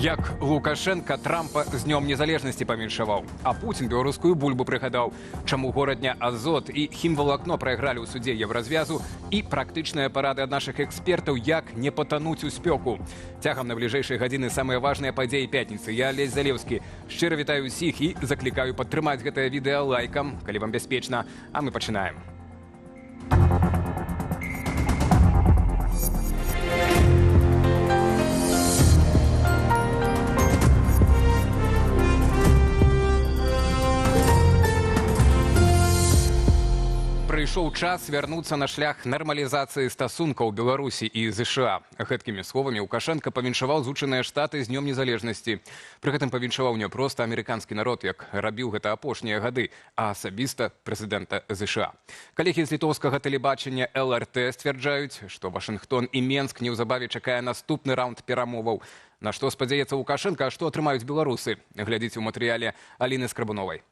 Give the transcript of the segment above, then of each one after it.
Як Лукашенко Трампа з днем незалежнасці павіншаваў, а Путін беларускую бульбу прыгадаў, чаму горадня Азот і хімвалакно прайгралі ў судзе Еўразвязу і практычныя парады ад нашых экспертаў, як не патануць у спёку. Цягам на бліжэйшыя гадзіны самыя важныя падзеі пятніцы. Я, Алесь Залеўскі, шчыра вітаю ўсіх і заклікаю падтрымаць гэтае відэа лайкам, калі вам бяспечна. А мы пачынаем. Прыйшоў час вярнуцца на шлях нармалізацыі стасункаў Беларусі і ЗША. Гэткімі словамі Лукашенко павіншаваў Злучаныя Штаты з днём незалежнасці. Пры гэтым павіншаваў не проста амерыканскі народ, як рабіў гэта апошнія гады, а асабіста прэзідэнта ЗША. Калегі з літоўскага тэлебачання ЛРТ сцвярджаюць, што Вашынгтон і Менск неўзабаве чакае наступны раунд перамоваў. На што спадзяецца Лукашенко, а што атрымаюць беларусы? Глядзіце ў матэрыяле Аліны Скрабуновай.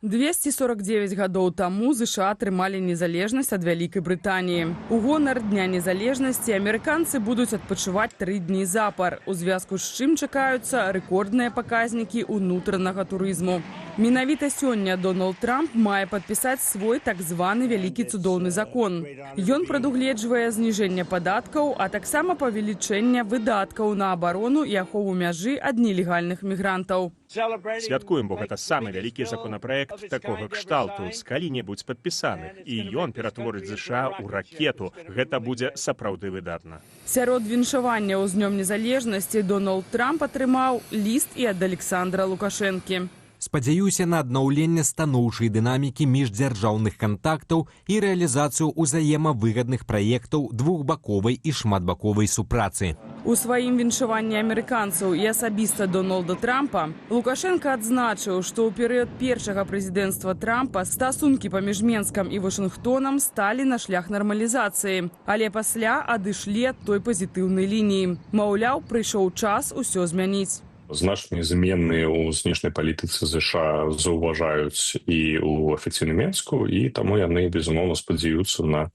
249 гадоў таму ЗША атрымалі незалежнасць ад Вялікай Брытаніі. У гонар Дня незалежнасці амерыканцы будуць адпачываць 3 дні запар, у звязку з чым чакаюцца рэкордныя паказнікі ўнутранага турызму. Менавіта сёння Дональд Трамп мае падпісаць свой так званы вялікі цудоўны закон. Ён прадугледжвае зніжэнне падаткаў, а таксама павелічэнне выдаткаў на абарону і ахову мяжы ад нелегальных мігрантаў. Святкуем, бо гэта самы вялікі законапраект такога кшталту з калі-небудзь падпісаных. І ён ператворыць ЗША ў ракету. Гэта будзе сапраўды выдатна. Сярод віншаванняў з днём незалежнасці Дональд Трамп атрымаў ліст і ад Александра Лукашэнкі. Спадзяюся на аднаўленне станоўчай дынамікі міждзяржаўных кантактаў і рэалізацыю ўзаемавыгадных праектаў двухбаковай і шматбаковай супрацы. У сваім віншаванні амерыканцаў і асабіста Дональда Трампа Лукашенко адзначыў, што ў перыяд першага прэзідэнцтва Трампа стасункі паміж Менскам і Вашынгтонам сталі на шлях нармалізацыі, але пасля адышлі ад той пазітыўнай лініі. Маўляў, прыйшоў час усё змяніць. Значныя змены ў знешняй палітыцы ЗША заўважаюць і ў афіцыйным Менску, і таму яны, безумоўна, спадзяюцца на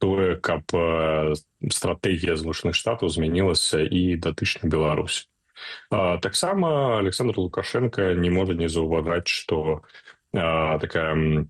тое, каб стратэгія Злучаных Штатаў змянілася і датычна Беларусі. Таксама Александр Лукашенко не можа не заўважаць, што такая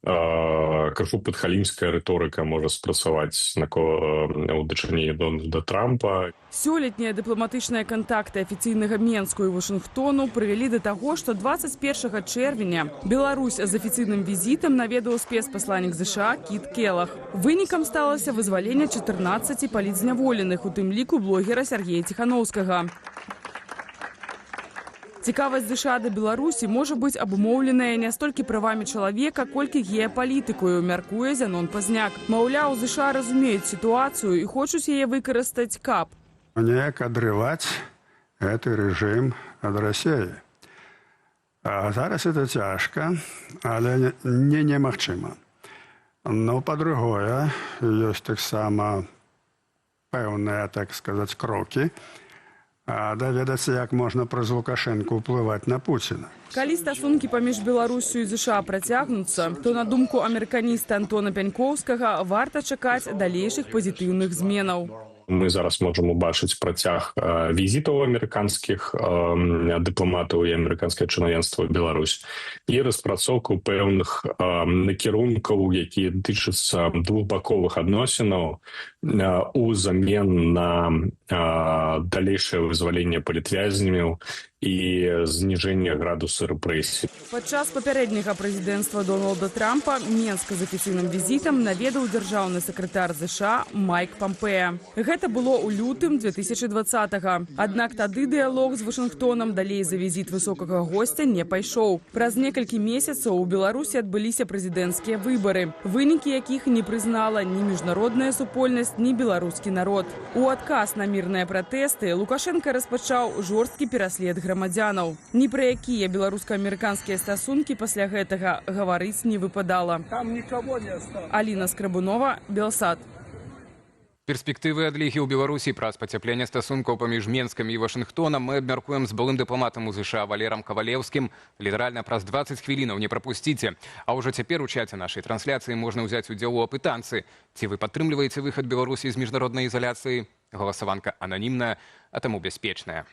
крыху падхалімская рыторыка можа спрацаваць у дачыненні Дональда Трампа. Сёлетнія дыпламатычныя кантакты афіцыйнага Менску і Вашынгтону прывялі да таго, што 21 чэрвеня Беларусь з афіцыйным візітам наведаў спецпасланнік ЗША Кіт Келах. Вынікам сталася вызваленне 14 палітзняволеных, у тым ліку блогера Сергея Ціхановскага. Цікавасць ЗША да Беларусі можа быць абумоўленая не столькі правамі чалавека, колькі геапалітыкаю, мяркуе Зянон Пазняк. Маўляў, ЗША разумеюць сітуацыю і хочуць яе выкарыстаць каб неяк адрываць гэты рэжым ад Расіі. А зараз это цяжка, але не немагчыма. Но па-другое, ёсць таксама пэўныя, так сказаць, крокі, даведацца, як можна праз Лукашэнку ўплываць на Пуціна. Калі стасункі паміж Беларусю і ЗША працягнуцца, то на думку амерыканіста Антона Пянькоўскага варта чакаць далейшых пазітыўных зменаў. Мы зараз можам убачыць працяг візітаў амерыканскіх дыпламатаў і амерыканскае чыноўніцтва ў Беларусь і распрацоўку пэўных накірункаў, якія датычацца двухбаковых адносінаў узамен на далейшае вызваленне палітвязнямі і зніжэнне градуса рэпрэсій. Падчас папярэдняга прэзідэнцтва Дональда Трампа Менск з афіцыйным візітам наведаў дзяржаўны сакратар ЗША Майк Пампеа. Гэта было ў лютым 2020-га. Аднак тады дыялог з Вашынгтонам далей за візіт высокага госця не пайшоў. Праз некалькі месяцаў у Беларусі адбыліся прэзідэнцкія выбары, вынікі якіх не прызнала ні міжнародная супольнасць, ні беларускі народ. У адказ на мірныя пратэсты Лукашенко распачаў жорсткі пераслед грамадзянаў. Ні пра якія беларуска-амерыканскія стасункі пасля гэтага гаварыць не выпадала. Аліна Скрабунова, Белсат. Перспектывы адлігі ў Беларусі праз пацяпленне стасункаў паміж Менскам і Вашынгтонам мы абмяркуем з былым дыпламатам у ЗША Валерам Кавалеўскім. Літаральна праз 20 хвілінаў не прапусціце. А ўжо цяпер у чаце нашай трансляцыі можна ўзяць удзел у апытанцы. Ці вы падтрымліваеце выхад Беларусі з міжнароднай ізаляцыі? Галасаванка ананімная, а таму бяспечная.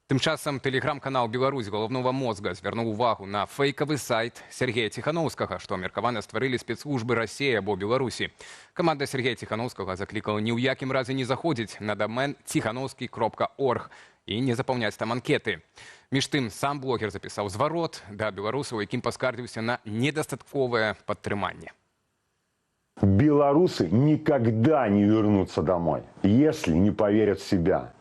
Тым часам тэлеграм-канал «Беларусь головного мозга» звярнуў увагу на фейкавы сайт Сергея Ціханаўскага, што меркавана стварылі спецслужбы Расіі або Беларусі. Каманда Сергея Ціханаўскага заклікала ні ў якім разе не заходзіць на дамен ціханаўскі.орг і не запаўняць там анкеты. Між тым, сам блогер запісаў зварот да беларусаў, якім паскардзіўся на недастатковае падтрыманне. Белорусы никогда не вернутся домой, если не поверят в себя.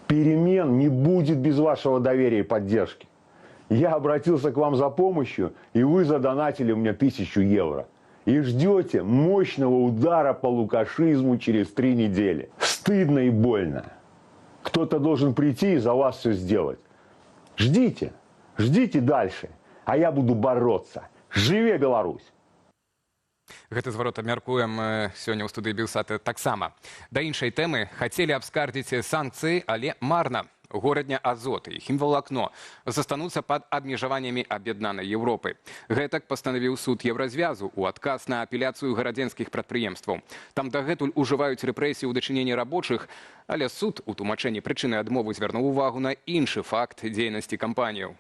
Перемен не будет без вашего доверия и поддержки. Я обратился к вам за помощью, и вы задонатили мне 1000 евро. И ждете мощного удара по лукашизму через 3 недели. Стыдно и больно. Кто-то должен прийти и за вас все сделать. Ждите, ждите дальше, а я буду бороться. Живе Беларусь! Гэты зварот абмяркуем сёння ў студыі Белсата таксама. Да іншай тэмы хацелі абскардзіць санкцыі, але марна. Горадня Азот і хімвалакно застануцца пад абмежаваннямі аб'яднанай Еўропы. Гэтак пастанавіў суд Еўразвязу ў адказ на апеляцыю гарадзенскіх прадпрыемстваў. Там дагэтуль ужываюць рэпрэсіі ў дачыненні рабочых, але суд у тлумачэнні прычыны адмовы звярнуў увагу на іншы факт дзейнасці кампаніяў.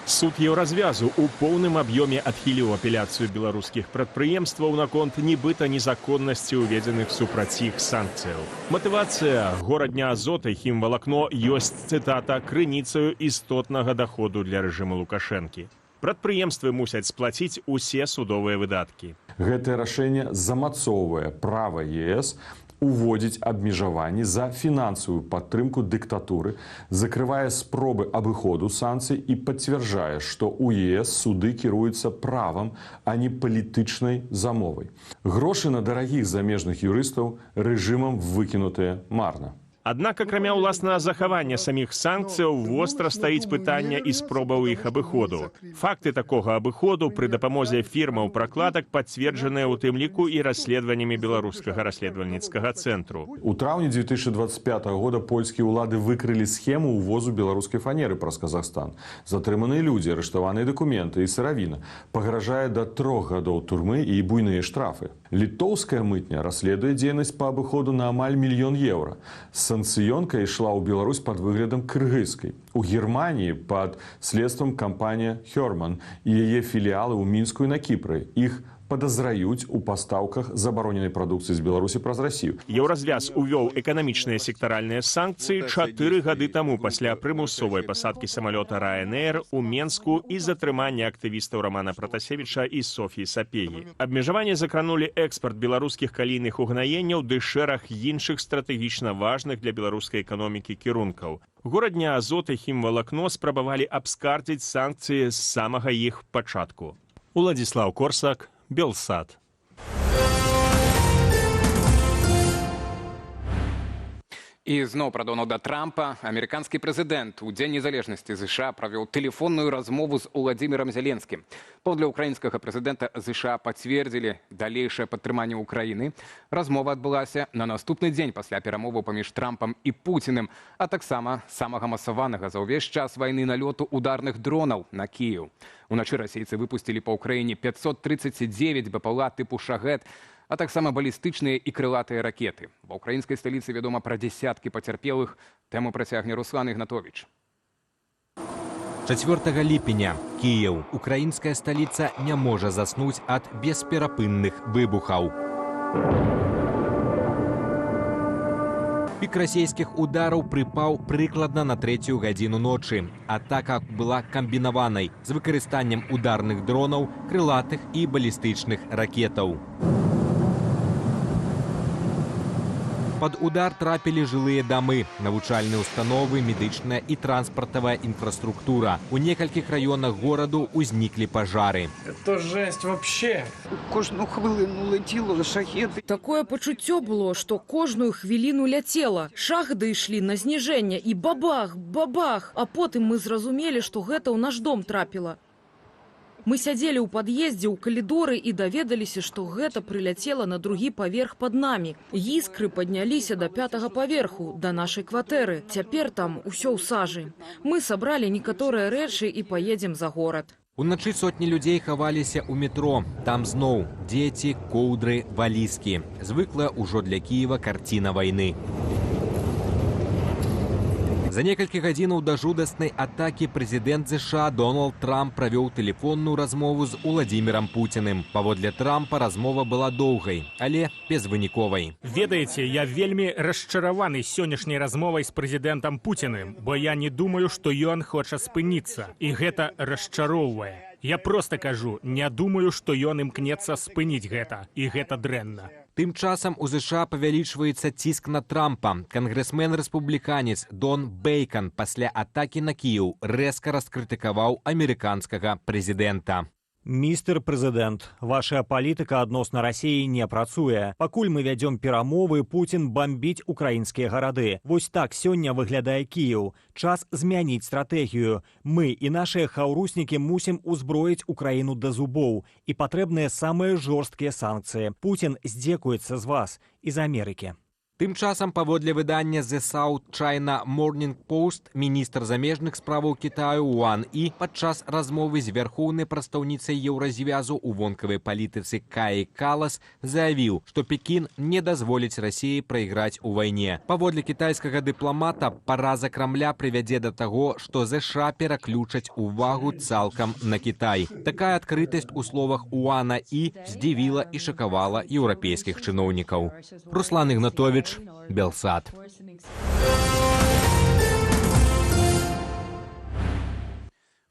Суд Еўразвязу ў поўным аб'ёме адхіліў апеляцыю беларускіх прадпрыемстваў наконт нібыта незаконнасці ўведзеных супраць іх санкцыяў. Матывацыя горадня Азот і хімвалакно ёсць, цытата, крыніцаю істотнага даходу для рэжыму Лукашэнкі. Прадпрыемствы мусяць сплаціць усе судовыя выдаткі. Гэтае рашэнне замацоўвае права ЕС уводзіць абмежаванні за фінансавую падтрымку дыктатуры, закрывае спробы абыходу санкцый і пацвярджае, што ў ЕС суды кіруюцца правам, а не палітычнай замовай. Грошы на дарагіх замежных юрыстаў рэжымам выкінутыя марна. Аднак, акрамя ўласнага захавання саміх санкцыяў, востра стаіць пытанне і спробаў іх абыходу. Факты такога абыходу пры дапамозе фірмаў пракладак пацверджаныя ў тым ліку і расследаваннямі беларускага расследавальніцкага цэнтру. У траўні 2025 года польскія ўлады выкрылі схему ўвозу беларускай фанеры праз Казахстан. Затрыманыя людзі, арыштаваныя дакументы і сыравіна. Пагражае да 3 гадоў турмы і буйныя штрафы. Літоўская мытня расследуе дзейнасць па абыходу на амаль 1 000 000 еўра. Санкцыёнка ішла ў Беларусь пад выглядам кыргызскай. У Германіі пад следствам кампанія «Хёрман» і яе філіалы ў Мінску і на Кіпры. Іх падазраюць у пастаўках забароненай прадукцыі з Беларусі праз Расію. Еўразвяз увёў эканамічныя сектаральныя санкцыі 4 гады таму пасля прымусовай пасадкі самалёта Ryanair у Менску і затрымання актывістаў Романа Пратасевіча і Софіі Сапегі. Абмежаванні закранулі экспарт беларускіх калійных угнаенняў ды шэраг іншых стратэгічна важных для беларускай эканомікі кірункаў. Горадня Азот і хімвалакно спрабавалі абскардзіць санкцыі з самага іх пачатку. Уладзіслаў Корсак, Белсат. І зноў пра Дональда Трампа. Амерыканскі прэзідэнт у Дзень незалежнасці ЗША правёў тэлефонную размову з Уладзімірам Зеленскім. Паводле ўкраінскага прэзідэнта ЗША пацвердзілі далейшае падтрыманне ўкраіны. Размова адбылася на наступны дзень пасля перамоваў паміж Трампам і Пуціним, а таксама самага масаванага за ўвесь час вайны налёту ударных дронаў на Кіеў. Уначы расейцы выпусцілі па ўкраіне 539 БПЛА тыпу «Шахед», а таксама балістычныя і крылатыя ракеты. Ва ўкраінскай сталіцы вядома пра дзясяткі пацярпелых. Тэму працягне Руслан Ігнатовіч. 4 ліпеня. Кіеў. Украінская сталіца не можа заснуць ад бесперапынных выбухаў. Пік расійскіх удараў прыпаў прыкладна на 3-ю гадзіну ночы. Атака была камбінаванай з выкарыстаннем ударных дронаў, крылатых і балістычных ракетаў. Пад удар трапілі жылыя дамы, навучальныя установы, медычная і транспартавая інфраструктура. У некалькіх раёнах гораду ўзніклі пажары. Это жесть вообще. Кожную хвилину летіло шахеди. Такое пачуццё было, што кожную хвіліну ляцела. Шахеды ішлі на зніжэнне і бабах, бабах. А потым мы зразумелі, што гэта ў наш дом трапіла. Мы сядзелі ў пад'ездзе, ў калідоры і даведаліся, што гэта прыляцела на другі паверх пад намі. Іскры падняліся да 5-го паверху, да нашай кватэры. Цяпер там усё ў сажы. Мы сабралі некаторыя рэчы і паедзем за горад. Уначы сотні людзей хаваліся ў метро. Там зноў дзеці, коўдры, валізкі. Звыклая ўжо для Кіева карціна вайны. За некалькі гадзінаў да жудаснай атакі прэзідэнт ЗША Дональд Трамп правёў тэлефонную размову з Уладзімірам Пуціным. Паводле Трампа размова была доўгай, але безвыніковай. Ведаеце, я вельмі расчараваны сённяшняй размовай з прэзідэнтам Пуціным, бо я не думаю, што ён хоча спыніцца. І гэта расчароўвае. Я проста кажу, не думаю, што ён імкнецца спыніць гэта. І гэта дрэнна. Тым часам у ЗША павялічваецца ціск на Трампа. Кангрэсмен-рэспубліканец Дон Бейкан пасля атакі на Кіеў рэзка раскрытыкаваў амерыканскага прэзідэнта. Містер прэзідэнт, ваша палітыка адносна Расіі не працуе. Пакуль мы вядзём перамовы, Пуцін бамбіць украінскія гарады. Вось так сёння выглядае Кіеў. Час змяніць стратэгію. Мы і нашыя хаўруснікі мусім узброіць Украіну да зубоў. І патрэбныя самыя жорсткія санкцыі. Пуцін здзекуецца з вас і з Амерыкі. Тым часам, паводле выдання The South China Morning Post, міністр замежных справаў Кітаю Уан І падчас размовы з вярхоўнай прадстаўніцай Еўразвязу ў вонкавай палітыцы Каі Калас заявіў, што Пекін не дазволіць Расіі прайграць у вайне. Паводле кітайскага дыпламата, параза Крамля прывядзе да таго, што ЗША пераключаць увагу цалкам на Кітай. Такая адкрытасць у словах Уана І здзівіла і шакавала еўрапейскіх чыноўнікаў. Руслан Ігнатович, Белсат.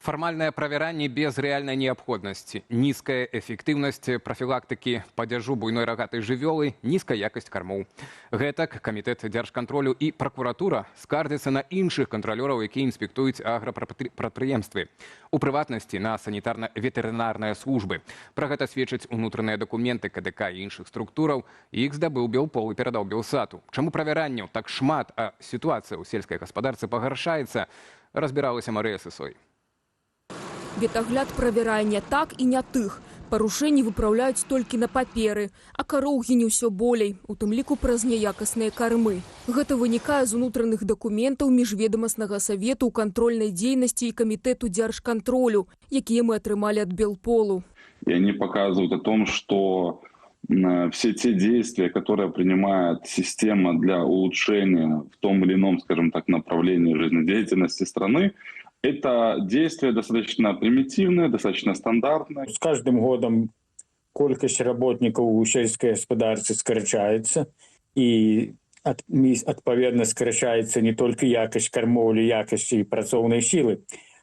Фармальнае правяранне без рэальнай неабходнасці, нізкая эфектыўнасць прафілактыкі падзяжу буйной рагатай жывёлы, нізкая якасць кармоў. Гэтак камітэт дзяржкантролю і пракуратура скардзяцца на іншых кантралёраў, якія інспектуюць аграпрадпрыемствы. У прыватнасці на санітарна-ветэрынарныя службы. Пра гэта сведчаць унутраныя дакументы КДК і іншых структураў. Іх здабыў Белпол і перадаў Белсату. Чаму правяранняў так шмат, а сітуацыя ў сельскай гаспадарцы пагаршаецца, разбіралася Марыя Сысой. Ветагляд правярае не так і не тых. Парушэнні выпраўляюць толькі на паперы, а кароў гіне ўсё болей, у тым ліку праз няякасныя кармы. Гэта вынікае з унутраных дакументаў міжведамаснага савету ў кантрольнай дзейнасці і камітэту дзяржкантролю, якія мы атрымалі ад Белполу. И они показывают о том, что все те действия, которые принимает система для улучшения в том или ином, скажем так, направлении жизнедеятельности страны, это действие достаточно примитивное, достаточно стандартное. С каждым годом колькость работников у сельской господарства скорочается, и отповедно скорочается не только якость кормовли, якость и працоўнай силы,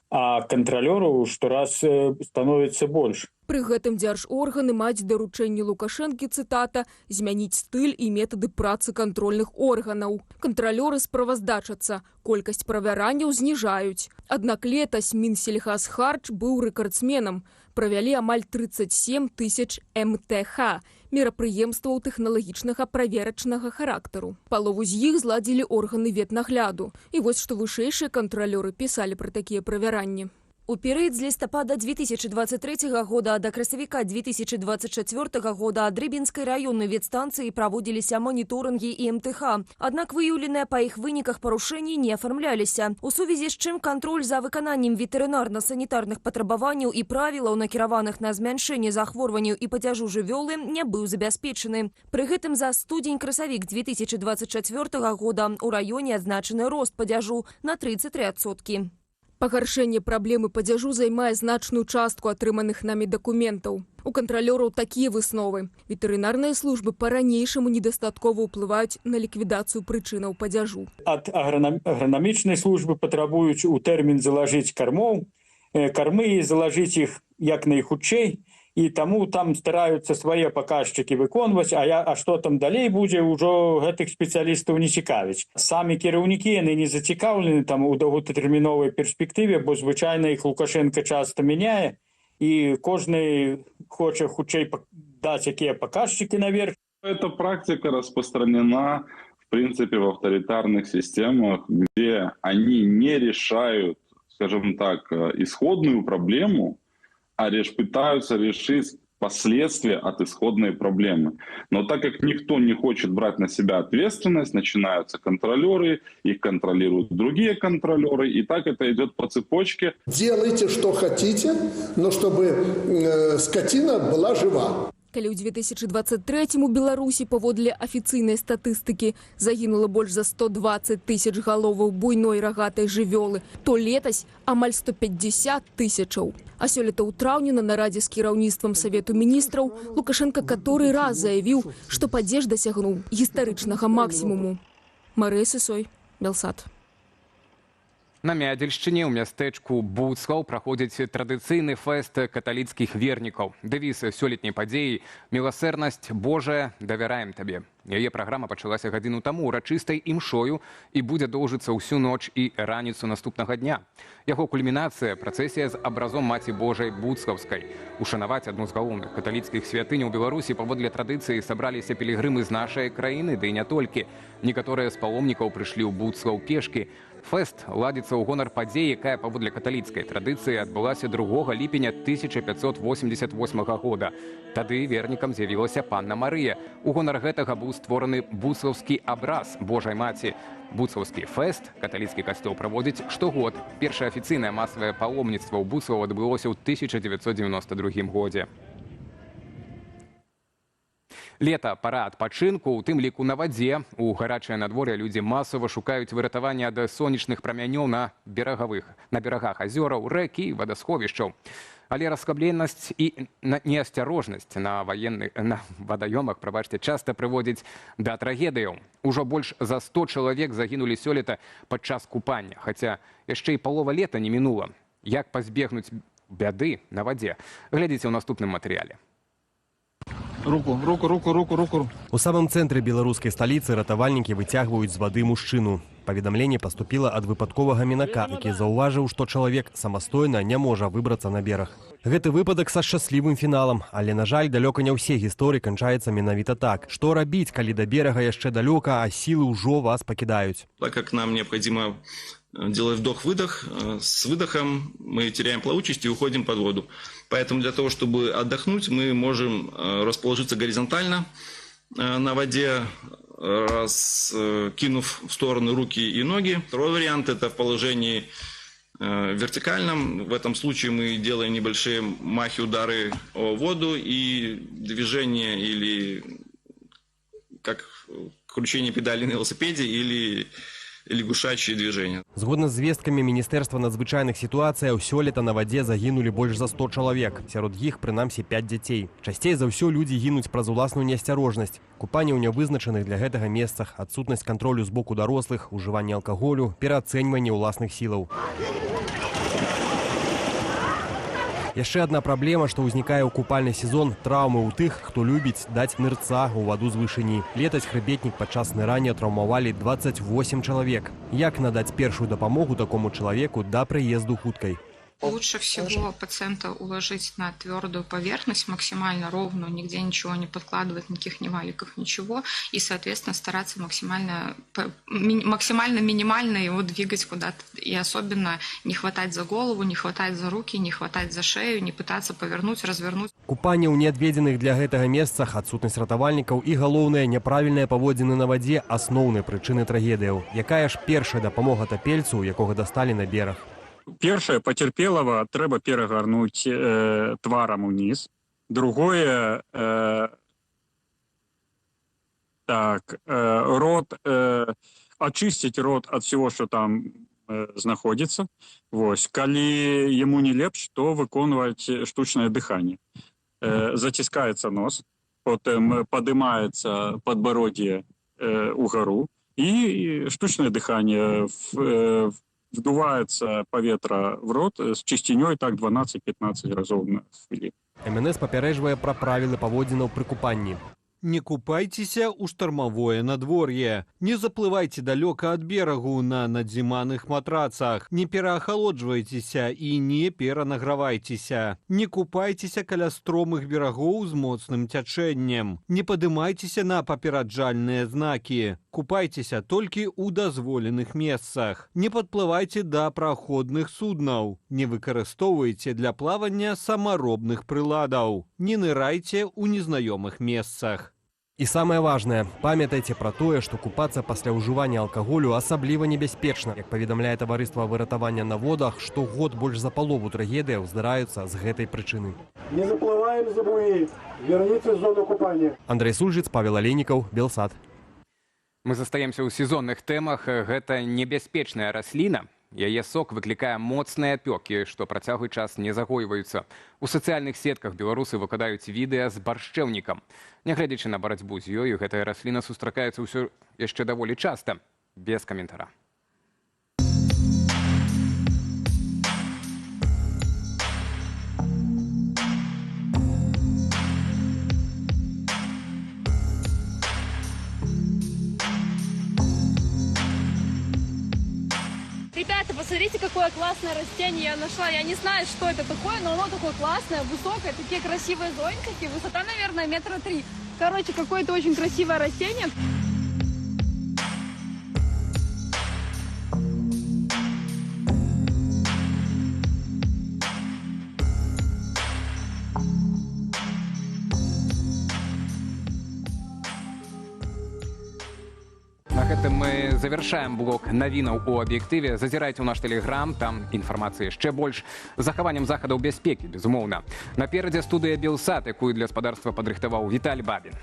а контролеров штораз становится больше. Пры гэтым дзяржорганы маюць даручэнне Лукашэнкі, цытата, змяніць стыль і метады працы кантрольных органаў. Кантралёры справаздачацца, колькасць правяранняў зніжаюць. Аднак летась Мінсельхазхарч быў рэкардсменам. Правялі амаль 37 тысяч МТХ, мерапрыемстваў тэхналагічнага праверачнага характару. Палову з іх зладзілі органы ветнагляду. І вось што вышэйшыя кантралёры пісалі пра такія правяранні. У перыяд з лістапада 2023 года да красавіка 2024 года ад Рыбінскай раённай ветстанцыі праводзіліся маніторынгі і МТХ. Аднак выяўленыя па іх выніках парушэнні не афармляліся. У сувязі з чым кантроль за выкананнем ветэрынарна-санітарных патрабаванняў і правілаў, накіраваных на змяншэнне захворванняў і падзяжу жывёлы, не быў забяспечаны. Пры гэтым за студзень-красавік 2024 года у раёне адзначаны рост падзяжу на 33%. Пагаршэнне праблемы падзяжу займае значную частку атрыманых намі дакументаў. У кантралёраў такія высновы. Ветэрынарныя службы па-ранейшаму недастаткова ўплываюць на ліквідацыю прычынаў падзяжу. Ад агранамічнай службы патрабуюць у тэрмін залажыць кармоў, кармы і залажыць іх як найхутчэй, і таму там стараюцца свае паказчыкі выконваць, а што там далей будзе, ўжо гэтых спецыялістаў не цікавіць. Самі кіраўнікі, яны не зацікаўлены там у доўгатэрміновай перспектыве, бо звычайна іх Лукашенко часта мяняе, і кожны хоча хутчэй даць якія паказчыкі наверх. Эта практика распространена, в принципе, в авторитарных системах, где они не решают, скажем так, исходную проблему, а пытаются решить последствия от исходной проблемы. Но так как никто не хочет брать на себя ответственность, начинаются контролеры, их контролируют другие контролеры, и так это идет по цепочке. Делайте, что хотите, но чтобы скотина была жива. Калі ў 2023 у Беларусі паводле афіцыйнай статыстыкі загінула больш за 120 тысяч галоваў буйной рагатай жывёлы, то летась амаль 150 тысячаў. А сёлета ў траўні на нарадзе з кіраўніцтвам Савету міністраў Лукашенко каторы раз заявіў, што падзеж дасягнуў гістарычнага максімуму. Марыя Сысой, Белсат. На Мядзельшчыне ў мястэчку Буцлаў праходзіць традыцыйны фэст каталіцкіх вернікаў. Дэвіз сёлетняй падзеі «Міласэрнасць Божая, давяраем табе». Яе праграма пачалася гадзіну таму урачыстай імшою і будзе доўжыцца ўсю ноч і раніцу наступнага дня. Яго кульмінацыя – працэсія з абразом Маці Божай Буцлаўскай. Ушанаваць адну з галоўных каталіцкіх святынь у Беларусі паводле традыцыі сабраліся пілігрымы з нашай краіны, ды і не толькі. Некаторыя з паломнікаў прыйшлі ў Буцлаў пешкі. Фэст ладзіцца ў гонар падзеі, якая паводле каталіцкай традыцыі адбылася 2 ліпеня 1588 года. Тады вернікам з'явілася панна Марыя. У гонар гэтага быў створаны буцлаўскі абраз Божай Маці. Буцлаўскі фэст каталіцкі касцёл праводзіць штогод. Першае афіцыйнае масавае паломніцтва ў Буцлаў адбылося ў 1992 годзе. Лета – пара адпачынку, у тым ліку на вадзе. У гарачае надвор'е людзі масава шукаюць выратавання ад сонечных прамянёў на берагах азёраў, рэк і вадасховішчаў. Але раскабленасць і неасцярожнасць на вадаёмах, часта прыводзіць да трагедыяў. Ужо больш за 100 чалавек загінулі сёлета падчас купання, хаця яшчэ і палова лета не мінула. Як пазбегнуць бяды на вадзе? Глядзіце ў наступным матэрыяле. Руку. У самом центре белорусской столицы ратавальнікі выцягваюць з вады мужчыну. Паведамленне паступіла ад выпадковага мінака, які заўважыў, што чалавек самастойна не можа выбрацца на бераг. Гэты выпадак са шчаслівым фіналам, але, на жаль, далёка не ўсе гісторыі канчаюцца менавіта так. Што рабіць, калі да берага яшчэ далёка, а сілы ўжо вас пакідаюць? Так как нам необходимо делать вдох-выдох, с выдохом мы теряем плавучесть и уходим под воду. Поэтому для того, чтобы отдохнуть, мы можем расположиться горизонтально на воде, раскинув в стороны руки и ноги. Второй вариант – это в положении вертикальном. В этом случае мы делаем небольшие махи, удары о воду и движение или как кручение педали на велосипеде или лягушачьи движения. Згодна з звесткамі Міністэрства надзвычайных сітуацыяў, сёлета на вадзе загінулі больш за 100 чалавек. Сярод іх, прынамсі, 5 дзяцей. Часцей за ўсё людзі гінуць праз уласную неасцярожнасць. Купанне ў нявызначаных для гэтага месцах, адсутнасць кантролю з боку дарослых, ужыванне алкаголю, пераацэньванне ўласных сілаў. Яшчэ адна праблема, што ўзнікае ў купальны сезон – траўмы ў тых, хто любіць даць нырца ў ваду з вышыні. Летась хрыбетнік падчас нырання траўмавалі 28 чалавек. Як надаць першую дапамогу такому чалавеку да прыезду хуткай? Лучше всего пациента уложить на твердую поверхность, максимально ровную, нигде ничего не подкладывать, никаких ни валиков, ничего. И, соответственно, стараться максимально минимально его двигать куда-то. И особенно не хватать за голову, не хватать за руки, не хватать за шею, не пытаться повернуть, развернуть. Купанне ў неадведзеных для гэтага месцах, адсутнасць ратавальнікаў і, галоўнае, няправільныя паводзіны на вадзе – асноўныя прычыны трагедыяў. Якая ж першая дапамога тапельцу, якога дасталі на бераг? Першае, пацярпелага трэба перагарнуць тварам уніз. Другое, рот, очистить рот ад всего, что там знаходзіцца. Вось. Калі яму не лепш, то выконваць штучнае дыханне. Заціскаецца нос, потым падымаецца падбароддзе угару і штучнае дыханне вдуваецца паветра в рот з чысцінёй так 12-15 разоў на хвіліну. МНС папярэджвае пра правілы паводзінаў пры купанні. Не купайцеся ў штармавое надвор'е. Не заплывайце далёка ад берагу на надзіманых матрацах. Не пераахалоджвайцеся і не перанагравайцеся. Не купайцеся каля стромых берагоў з моцным цячэннем. Не падымайцеся на папераджальныя знакі. купайцеся толькі ў дазволеных месцах. Не падплывайце да праходных суднаў. Не выкарыстоўвайце для плавання самаробных прыладаў. Не нырайце ў незнаёмых месцах. И самое важное, памятайте про тое, что купаться после ўжывання алкоголю асабліва небяспечна. Як паведамляе таварыства выратавання на водах, штогод больш за палову трагедыяў здараюцца з гэтай прычыны. Не заплываем за буи, верніться в зону купання. Андрей Сульжыц, Павел Олейнікаў, Белсат. Мы застаемся ў сезонных тэмах. Гэта небяспечная расліна. Яе сок выклікае моцныя апёкі, што працяглы час не загойваюцца. У сацыяльных сетках беларусы выкладаюць відэа з баршчэўнікам. Нягледзячы на барацьбу з ёю, гэтая расліна сустракаецца ўсё яшчэ даволі часта. Без каментара. Ребята, посмотрите, какое классное растение я нашла. Я не знаю, что это такое, но оно такое классное, высокое, такие красивые зонтики. Высота, наверное, 3 метра. Короче, какое-то очень красивое растение. На гэтым мы завершаем блок навінаў у аб'ектыве. Зазірайце ў наш тэлеграм, там інфармацыі яшчэ больш. З захаваннем захадаў бяспекі, безумоўна. Наперадзе студыя Белсат, якую для спадарства падрыхтаваў Віталь Бабін.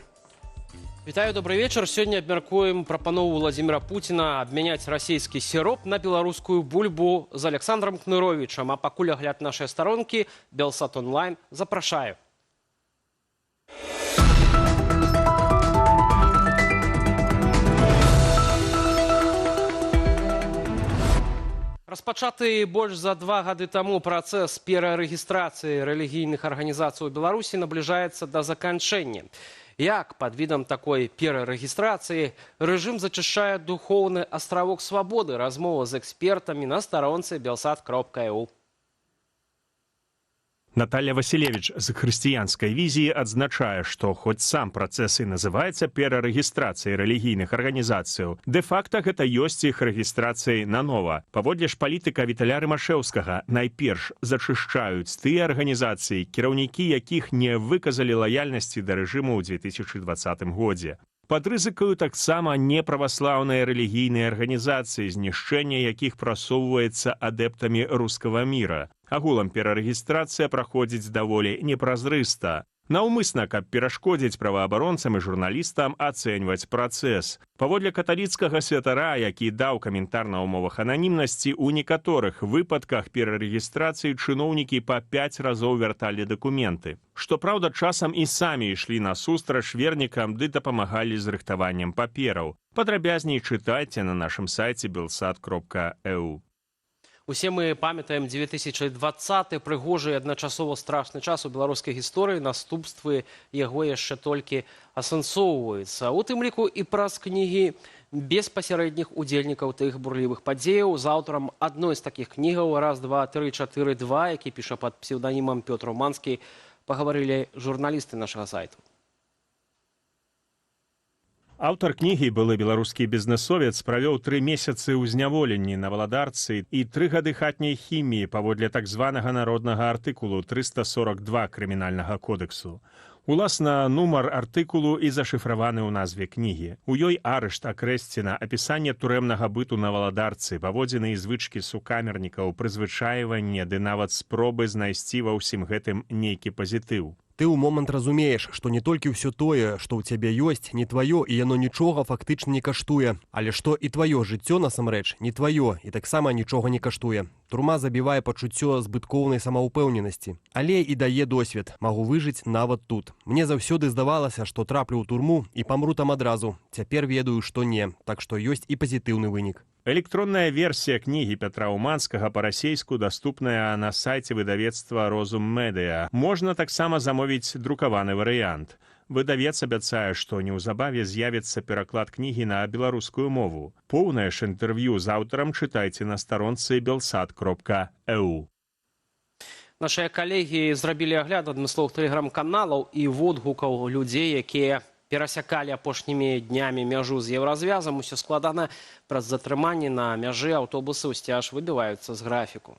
Вітаю, добрый вечар. Сёння абмяркуем прапанову Владзіміра Пуціна абмяняць расійскі сіроп на беларускую бульбу з Александром Кныровічам. А пакуль агляд нашай старонкі, Белсат онлайн запрашаю. Распачаты больш за 2 гады таму працэс перарэгістрацыі рэлігійных арганізацый у Беларусі набліжаецца да заканчэння. Як пад відам такой перарэгістрацыі рэжым зачышчае духоўны астравок свабоды? Размова з экспертамі на старонцы belsat.eu. Наталья Василевич з хрысціянскай візіі адзначае, што хоць сам працэс і называецца перарэгістрацыяй рэлігійных арганізацыяў, дэ-факта гэта ёсць іх рэгістрацыяй нанова. Паводле ж палітыка Віталя Рымашэўскага, найперш зачышчаюць тыя арганізацыі, кіраўнікі якіх не выказалі лаяльнасці да рэжыму ў 2020 годзе. Пад рызыкаю таксама неправаслаўныя рэлігійныя арганізацыі, знішчэнне якіх прасоўваецца адэптамі рускага міра. Агулам перарэгістрацыя праходзіць даволі непразрыста. Наўмысна, каб перашкодзіць праваабаронцам і журналістам ацэньваць працэс. Паводле каталіцкага святара, які даў каментар на ўмовах ананімнасці, у некаторых выпадках перарэгістрацыі чыноўнікі па 5 разоў вярталі дакументы. Што праўда, часам і самі ішлі насустрач вернікам ды дапамагалі з рыхтаваннем папераў. Падрабязней чытайце на нашым сайце belsat.eu. Усе мы памятаем 2020 прыгожы і адначасова страшны час у беларускай гісторыі, наступствы яго яшчэ толькі асэнсоўваюцца. У тым ліку і праз кнігі беспасярэдніх удзельнікаў тых бурлівых падзеяў. З аўтарам адной з такіх кнігаў «Раз, два, тры, чатыры, два», які піша пад псеўданімам Пётр Уманскі, пагаварылі журналісты нашага сайту. Аўтар кнігі, былы беларускі бізнэсовец, правёў 3 месяцы ў зняволенні на валадарцы і 3 гады хатняй хіміі паводле так званага народнага артыкулу 342 крымінальнага кодексу. Уласна, нумар артыкулу і зашыфраваны ў назве кнігі. У ёй арышт акрэсцена, апісанне турэмнага быту на валадарцы, паводзіны і звычкі сукамернікаў, прызвычайванне ды нават спробы знайсці ва ўсім гэтым нейкі пазітыў. Ты ў момант разумееш, што не толькі ўсё тое, што ў цябе ёсць, не тваё, і яно нічога фактычна не каштуе, але што і тваё жыццё насамрэч не тваё, і таксама нічога не каштуе. Турма забівае пачуццё збыткоўнай самаўпэўненасці, але і дае досвед. Магу выжыць нават тут. Мне заўсёды здавалася, што траплю ў турму і памру там адразу. Цяпер ведаю, што не, так што ёсць і пазітыўны вынік. Электронная версія кнігі Пятра Уманскага па-расейску даступная на сайце выдавецтва «Розум Медыа». Можна таксама замовіць друкаваны варыянт. Выдавец абяцае, што неўзабаве з'явіцца пераклад кнігі на беларускую мову. Поўнае ж інтэрв'ю з аўтарам чытайце на старонцы belsat.eu. Нашыя калегі зрабілі агляд адмысловых тэлеграм-каналаў і водгукаў людзей, якія перасякалі апошнімі днямі мяжу з еўразвязам. Усё складана. Праз затрыманні на мяжы аўтобусы ўсцяж выбіваюцца з графіку.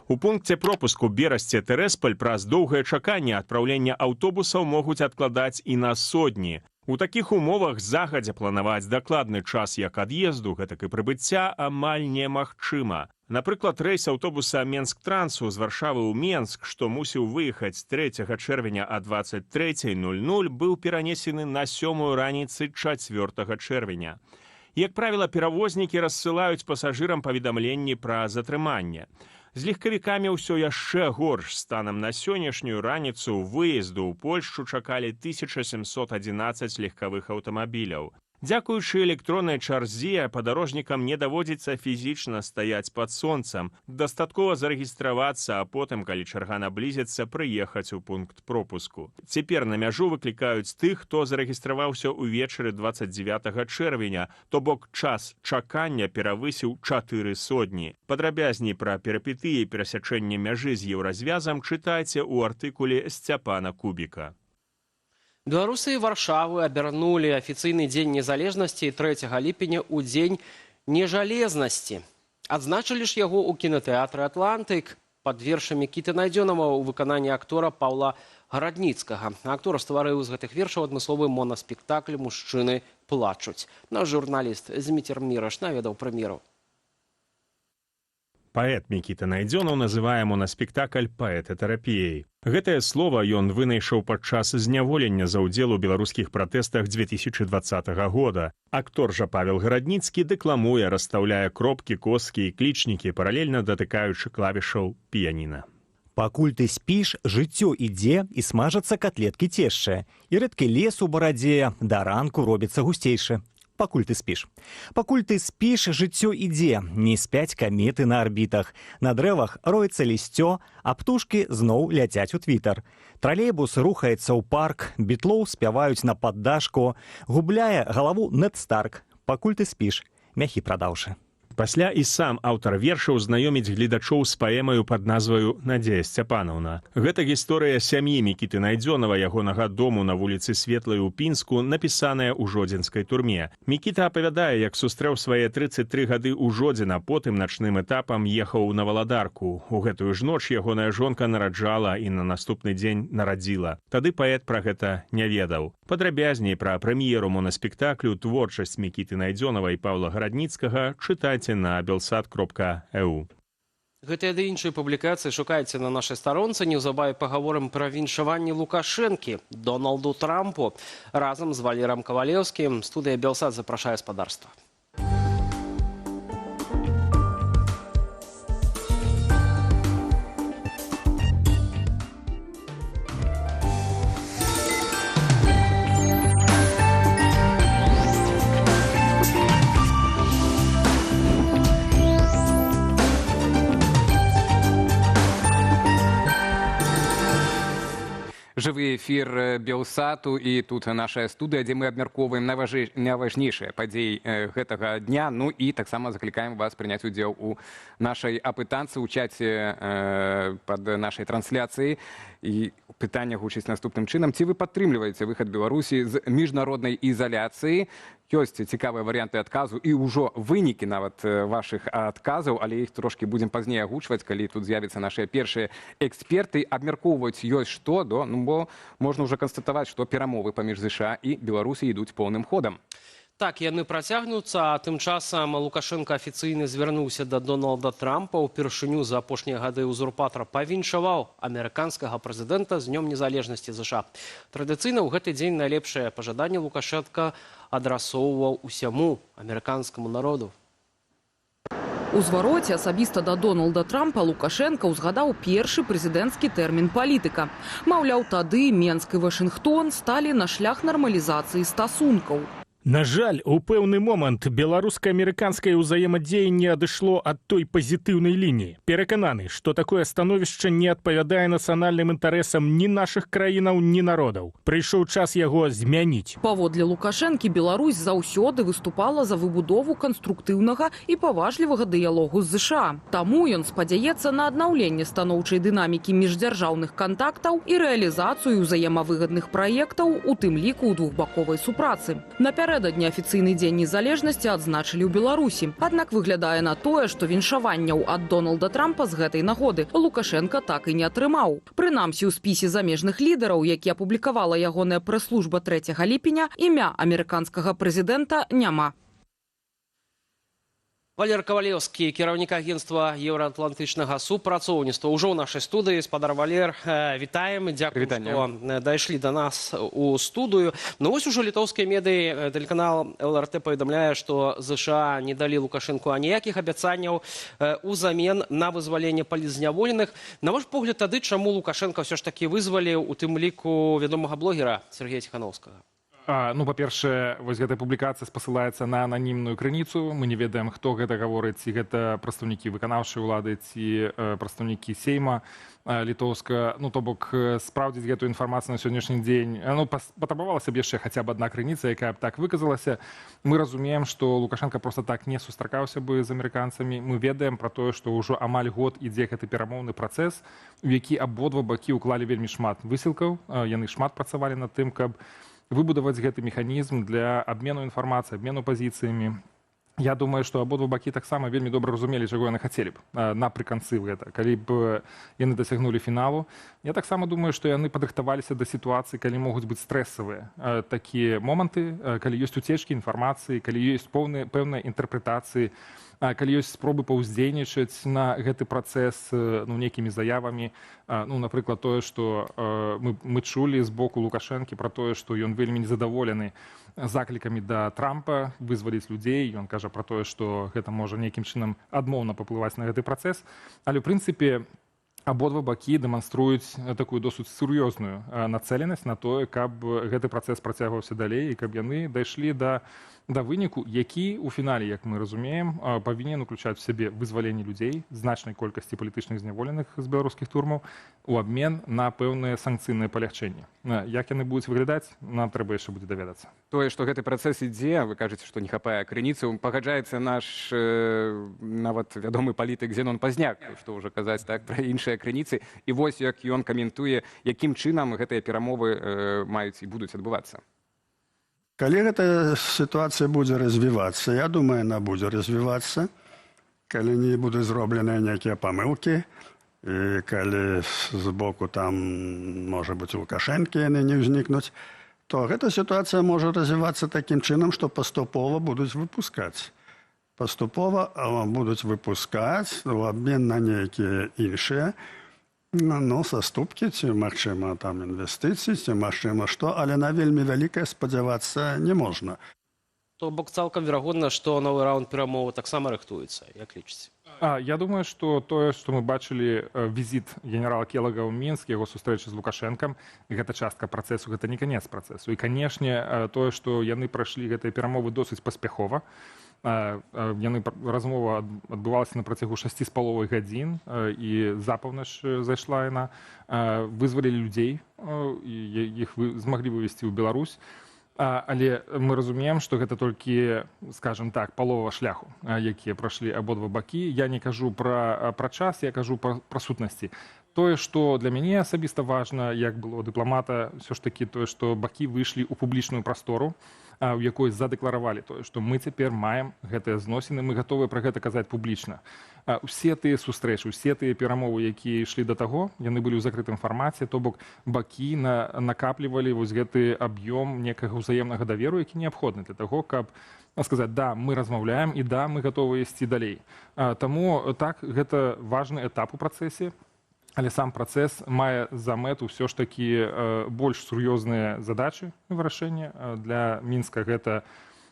У пункце пропуску Берасце-Тэресполь праз доўгае чаканне адпраўлення аўтобусаў могуць адкладаць і на сотні. У такіх умовах загадзя планаваць дакладны час як ад'езду, гэтак і прыбыцця амаль немагчыма. Напрыклад, рэйс аўтобуса Менск-Трансу з Варшавы ў Менск, што мусіў выехаць 3 чэрвеня а 23:00, быў перанесены на 7 раніцы 4 чэрвеня. Як правіла, перавознікі рассылаюць пасажырам паведамленні пра затрыманне. З легкавікамі ўсё яшчэ горш. Станам на сённяшнюю раніцу выезду ў Польшчу чакалі 1711 легкавых аўтамабіляў. Дзякуючы электроннай чарзе падарожнікам не даводзіцца фізічна стаяць пад сонцам. Дастаткова зарэгістравацца, а потым, калі чарга наблізіцца, прыехаць у пункт пропуску. Цяпер на мяжу выклікаюць тых, хто зарэгістраваўся ўвечары 29 чэрвеня, то бок час чакання перавысіў 4 сотні. Падрабязней пра перыпетыі перасячэння мяжы з еўразвязам чытайце ў артыкуле Сцяпана Кубіка. Беларусы і Варшавы абярнулі афіцыйны дзень незалежнасці 3 ліпеня ў дзень нежалезнасці. Адзначылі ж яго ў кінатэатры «Атлантык» пад вершамі Кіты Найдзёнава ў выкананні актора Паўла Гарадніцкага. Актор стварыў з гэтых вершаў адмысловы монаспектакль «Мужчыны плачуць». Наш журналіст Зміцер Міраш наведаў прэм'еру. Паэт Мікіта Найдзёнаў называе монаспектакль паэтатэрапіяй. Гэтае слова ён вынайшаў падчас зняволення за ўдзел у беларускіх пратэстах 2020 года. Актор жа Павел Гарадніцкі дэкламуе, расстаўляе кропкі, косткі і клічнікі, паралельна датыкаючы клавішаў піяніна. Пакуль ты спіш, жыццё ідзе і смажацца катлеткі цешчэ. І рэдкі лес у барадзе, да ранку робіцца гусцейшы. Пакуль ты спіш. Пакуль ты спіш, жыццё ідзе, не спяць каметы на арбітах. На дрэвах роецца лісцё, а птушкі зноў ляцяць у твітар. Тралейбус рухаецца ў парк, бітлоў спяваюць на паддашку, губляе галаву Нед Старк. Пакуль ты спіш, мяхі прадаўшы. Пасля і сам аўтар вершаў знаёміць гледачоў з паэмаю пад назваю «Надзея Сцяпанаўна». Гэта гісторыя сям'і Мікіты Найдзёнава, ягонага дому на вуліцы Светлай у Пінску, напісаная ў жодзінскай турме. Мікіта апавядае, як сустрэў свае 33 гады ў Жодзіна, потым начным этапам ехаў на Валадарку. У гэтую ж ноч ягоная жонка нараджала і на наступны дзень нарадзіла. Тады паэт пра гэта не ведаў. Падрабязней пра прэм'еру монаспектаклю, творчасць Мікіты Найдзёнава і Паўла Гарадніцкага чытайце на belсад.eu. Гэтыя ды іншыя публікацыі шукайце на нашай старонцы. Неўзабаве пагаворым пра віншаванне Лукашэнкі Дональду Трампу разам з Валерам Кавалеўскім. Студыя Белсад запрашае спадарства. Жывы эфір Белсату і тут наша студыя, дзе мы абмяркоўваем найважнейшыя падзеі гэтага дня. Ну і таксама заклікаем вас прыняць удзел у нашай апытанцы ў чаце пад нашай трансляцыі. І пытанне гучыць наступным чынам. Ці вы падтрымліваеце выхад Беларусі з міжнароднай ізаляцыі? Ёсць цікавыя варыянты адказу і ўжо вынікі нават вашых адказаў, але іх трошкі будзем пазней агучваць, калі тут з'явяцца нашыя першыя эксперты. Абмяркоўваць ёсць што, бо можна ўжо канстатаваць, што перамовы паміж ЗША і Беларусі ідуць поўным ходам. Так, яны працягнуцца, а тым часам Лукашенко афіцыйна звярнуўся да Дональда Трампа. Упершыню за апошнія гады ўзурпатар павіншаваў амерыканскага прэзідэнта з днём незалежнасці ЗША. Традыцыйна ў гэты дзень найлепшае пажаданне Лукашенка адрасоўваў усяму амерыканскаму народу. У звароце асабіста да Дональда Трампа Лукашенка ўзгадаў першы прэзідэнцкі тэрмін палітыка. Маўляў, тады Менск і Вашынгтон сталі на шлях нармалізацыі стасункаў. На жаль, у пэўны момант беларуска-амерыканскае ўзаемадзеянне адышло ад той пазітыўнай лініі. Перакананы, што такое становішча не адпавядае нацыянальным інтарэсам ні нашых краінаў, ні народаў. Прыйшоў час яго змяніць. Паводле Лукашэнкі, Беларусь заўсёды выступала за выбудову канструктыўнага і паважлівага дыялогу з ЗША. Таму ён спадзяецца на аднаўленне станоўчай дынамікі міждзяржаўных кантактаў і рэалізацыю ўзаемавыгадных праектаў, у тым ліку ў двухбаковай супрацы. Напярэдадні афіцыйны дзень незалежнасці адзначылі ў Беларусі. Аднак выглядае на тое, што віншаванняў ад Дональда Трампа з гэтай нагоды Лукашенка так і не атрымаў. Прынамсі, у спісе замежных лідараў, які апублікавала ягоная прэс-служба 3 ліпеня, імя амерыканскага прэзідэнта няма. Валер Кавалеўскі, кіраўнік агенцтва еўраатлантычнага супрацоўніцтва, ўжо ў нашай студыі. Спадар Валер, вітаем, дзякуй, што дайшлі да нас у студыю. Ну вось ужо літоўскія медыі, тэлеканал ЛРТ паведамляе, што ЗША не далі Лукашэнку аніякіх абяцанняў узамен на вызваленне палітзняволеных. На ваш погляд, тады чаму Лукашенка ўсё ж такі вызваліў, у тым ліку вядомага блогера Сергея Ціхановскага? Ну, па-першае, вось гэтая публікацыя спасылаецца на ананімную крыніцу. Мы не ведаем, хто гэта гаворыць, ці гэта прадстаўнікі выканаўчай улады, ці прадстаўнікі Сейма літоўска. Ну, то бок, спраўдзіць гэтую інфармацыю на сённяшні дзень, ну, патрабавалася б яшчэ хаця б адна крыніца, якая б так выказалася. Мы разумеем, што Лукашенка проста так не сустракаўся бы з амерыканцамі. Мы ведаем пра тое, што ўжо амаль год ідзе гэты перамоўны працэс, у які абодва бакі ўклалі вельмі шмат высілкаў. Яны шмат працавалі над тым, каб выбудаваць гэты механізм для абмену інфармацыі, абмену пазіцыямі. Я думаю, што абодва бакі таксама вельмі добра разумелі, чаго яны хацелі б напрыканцы гэта, калі б яны дасягнулі фіналу. Я таксама думаю, што яны падрыхтаваліся да сітуацыі, калі могуць быць стрэсавыя такія моманты, калі ёсць уцечкі інфармацыі, калі ёсць пэўныя інтэрпрэтацыі, калі ёсць спробы паўздзейнічаць на гэты працэс нейкімі заявамі. Ну, напрыклад, тое, што мы чулі з боку Лукашэнкі пра тое, што ён вельмі незадаволены заклікамі да Трампа вызваліць людзей. Ён кажа пра тое, што гэта можа нейкім чынам адмоўна паплываць на гэты працэс. Але, ў прынцыпе, абодва бакі дэманструюць такую досыць сур'ёзную нацэленасць на тое, каб гэты працэс працягваўся далей і каб яны дайшлі да выніку, які ў фінале, як мы разумеем, павінен уключаць у сябе вызваленне людзей, значнай колькасці палітычных зняволеных з беларускіх турмаў у абмен на пэўныя санкцыйныя палягчэнні. Як яны будуць выглядаць, нам трэба яшчэ будзе даведацца. Тое, што гэты працэс ідзе, вы кажаце, што не хапае крыніцу, пагаджаецца наш нават вядомы палітык Зенон Пазняк, што ўжо казаць так пра іншыя крыніцы. І вось як ён каментуе, якім чынам гэтыя перамовы маюць і будуць адбывацца. Калі гэта сітуацыя будзе развівацца, я думаю, яна будзе развівацца, калі не будуць зробленыя нейкія памылкі, і калі з боку там, можа быць, Лукашэнкі яны не ўзнікнуць, то гэта сітуацыя можа развівацца такім чынам, што паступова будуць выпускаць. Паступова будуць выпускаць у абмен на нейкія іншыя, ну, саступкі, ці, магчыма, там інвестыцыі, ці, магчыма, што, але на вельмі вялікае спадзявацца не можна. То бок цалкам верагодна, што новы раунд перамовы таксама рыхтуецца, як лічыце? Я думаю, што тое, што мы бачылі візіт генерала Келага ў Мінск, яго сустрэчы з Лукашэнкам, гэта частка працэсу, гэта не канец працэсу. І, канешне, тое, што яны прайшлі гэтыя перамовы досыць паспяхова. Размова адбывалася на працягу 6,5 гадзін, і за паўнач зайшла яна. Вызвалілі людзей, іх змаглі вывезці ў Беларусь. Але мы разумеем, што гэта толькі, скажем так, палова шляху, якія прайшлі абодва бакі. Я не кажу пра час, я кажу пра сутнасці. Тое, што для мяне асабіста важна, як было дыпламата, ўсё ж такі тое, што бакі выйшлі ў публічную прастору, у якой задэкларавалі тое, што мы цяпер маем гэтыя зносіны, мы гатовыя пра гэта казаць публічна. Усе тыя сустрэчы, усе тыя перамовы, якія ішлі да таго, яны былі ў закрытым фармаце, то бок бакі накаплівалі вось гэты аб'ём некага ўзаемнага даверу, які неабходны для таго, каб сказаць, да, мы размаўляем і да, мы гатовы ісці далей. Таму так, гэта важны этап у працэсе. Але сам працэс мае за мэту ўсё ж такі больш сур'ёзныя задачы вырашэння. Для Мінска гэта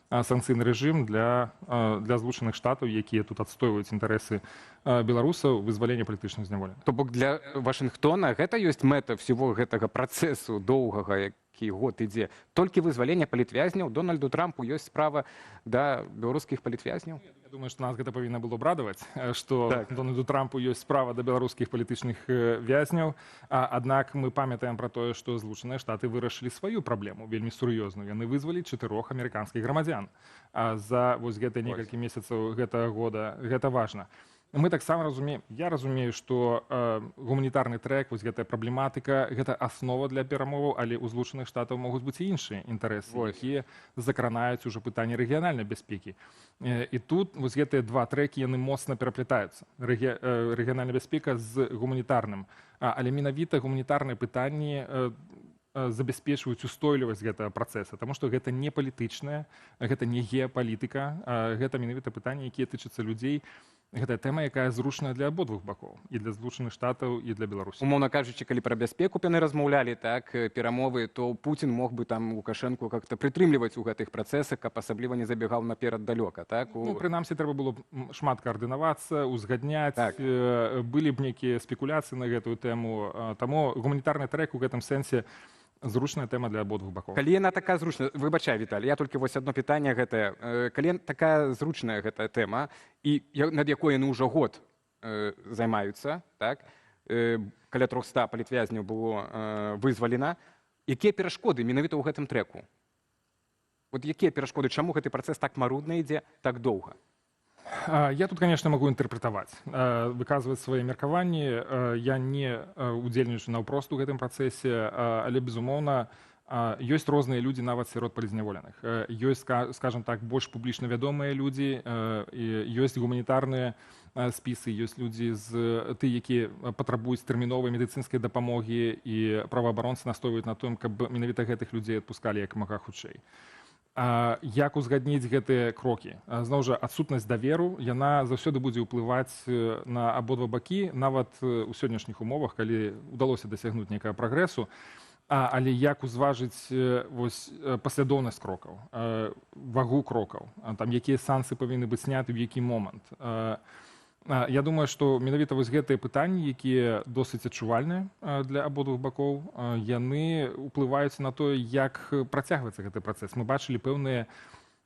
санкцыйны рэжым, для Злучаных Штатаў, якія тут адстойваюць інтарэсы беларусаў, вызвалення палітычных зняволеных. То бок для Вашынгтона гэта ёсць мэта всего гэтага працэсу доўгага, год ідзе. Толькі вызвалення палітвязняў, Дональду Трампу ёсць справа да беларускіх палітвязняў? Я думаю, что нас гэта павінна было б радаваць, што Дональду Трампу ёсць справа да беларускіх палітычных вязняў. Аднак мы памятаем пра тое, што Злучаныя Штаты вырашылі сваю праблему вельмі сур'ёзную. Яны вызвалі 4 амерыканскіх грамадзян за вось гэтыя некалькі месяцаў гэтага года. Гэта важна. Мы таксама разумеем, я разумею, што гуманітарны трэк, вось гэтая праблематыка, гэта аснова для перамоваў, але ў Злучаных Штатаў могуць быць і іншыя інтарэсы, якія закранаюць ужо пытанне рэгіянальнай бяспекі. І тут вось гэтыя два трэкі, яны моцна пераплятаюцца. Рэгіянальная бяспека з гуманітарным. Але менавіта гуманітарныя пытанні забяспечваюць устойлівасць гэтага працэса, таму што гэта не палітычнае, гэта не геапалітыка, гэта менавіта пытанні, якія тычацца людзей. Гэта тэма, якая зручная для абодвух бакоў, і для Злучаных Штатаў, і для Беларусі. Умоўна кажучы, калі пра бяспеку яны размаўлялі, так, перамовы, то Пуцін мог бы там Лукашэнку как-то прытрымліваць у гэтых працэсах, каб асабліва не забегаў наперад далёка, так? Ну, прынамсі, трэба было б шмат каардынавацца, узгадняць, былі б нейкія спекуляцыі на гэтую тэму, таму гуманітарны трэк у гэтым сэнсе зручная тэма для абодвух бакоў. Калі яна такая зручная, выбачай, Віталій, я толькі вось адно пытанне гэтае. Калі такая зручная гэтая тэма, і над якой яны ўжо год займаюцца, так, каля 300 палітвязняў было вызвалена, якія перашкоды менавіта ў гэтым трэку? Вот якія перашкоды, чаму гэты працэс так марудна ідзе так доўга? Я тут, конечно, могу интерпретовать, выказывать свои меркаванні. Я не удзельнічаю наўпрост у гэтым працэсе, але, безумоўна, ёсць розныя людзі нават сярод палізняволеных. Ёсць, скажем так, больш публічна вядомыя людзі, ёсць гуманітарныя спісы, ёсць людзі тыя, якія патрабуюць тэрміновай медыцынскай дапамогі, і праваабаронцы настойваюць на том, каб менавіта гэтых людзей адпускалі як мага хутчэй. Як узгадніць гэтыя крокі? Зноў жа, адсутнасць даверу, яна заўсёды будзе ўплываць на абодва бакі, нават у сённяшніх умовах, калі ўдалося дасягнуць нейкага прагрэсу. Але як узважыць паслядоўнасць крокаў, вагу крокаў, якія санкцыі павінны быць зняты, ў які момант. Я думаю, што менавіта вось гэтыя пытанні, якія досыць адчувальныя для абодвух бакоў, яны ўплываюць на тое, як працягваецца гэты працэс. Мы бачылі пэўныя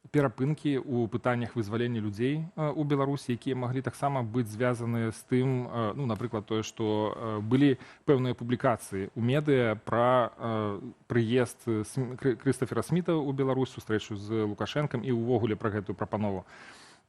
перапынкі ў пытаннях вызвалення людзей у Беларусі, якія маглі таксама быць звязаныя з тым, ну, напрыклад, тое, што былі пэўныя публікацыі ў медыа пра прыезд Крыстафера Сміта ў Беларусь, сустрэчу з Лукашэнкам і ўвогуле пра гэтую прапанову.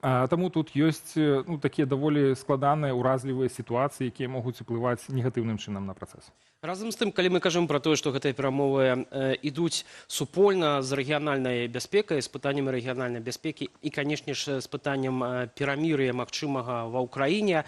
Таму тут ёсць такія даволі складаныя, уразлівыя сітуацыі, якія могуць уплываць негатыўным чынам на працэс. Разам з тым, калі мы кажам пра тое, што гэтыя перамовы ідуць супольна з рэгіянальнай бяспекай, з пытаннямі рэгіянальнай бяспекі і, канешне ж, з пытаннем перамір'я магчымага ва ўкраіне,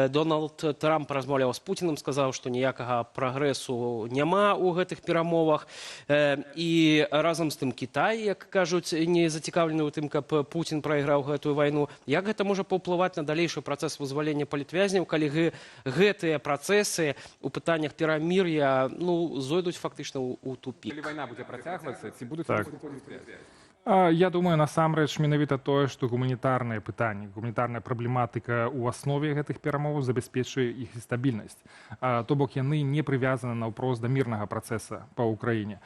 Дональд Трамп размаўляў з Пуцінам, сказаў, што ніякага прагрэсу няма ў гэтых перамовах. І разам з тым Кітай, як кажуць, не зацікаўлены ў тым, каб Пуцін прайграў гэтую вайну. Як гэта можа паўплываць на далейшы працэс вызвалення палітвязняў, калі гэтыя працэсы ў пытаннях перамір'я зойдуць фактычна ў тупік? Калі вайна будзе працягвацца, ці будуць палітвязні? Я думаю, насамрэч, менавіта тое, што гуманітарныя пытанні, гуманітарная праблематыка ў аснове гэтых перамоваў забяспечвае іх стабільнасць. То бок яны не прывязаны наўпрост да мірнага працэса па ўкраіне.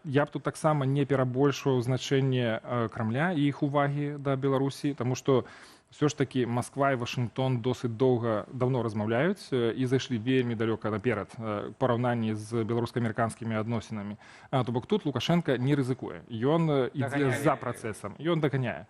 Я б тут таксама не перабольшваў значэнне Крамля і іх увагі да Беларусі, таму што все ж таки Москва і Вашынгтон досыць давно размаўляюць і зайшлі вельмі далёка наперад у параўнанні з беларуска-амерыканскімі адносінамі. То бок тут Лукашенко не рызыкуе. Ён ідзе за працэсам, ён даганяе.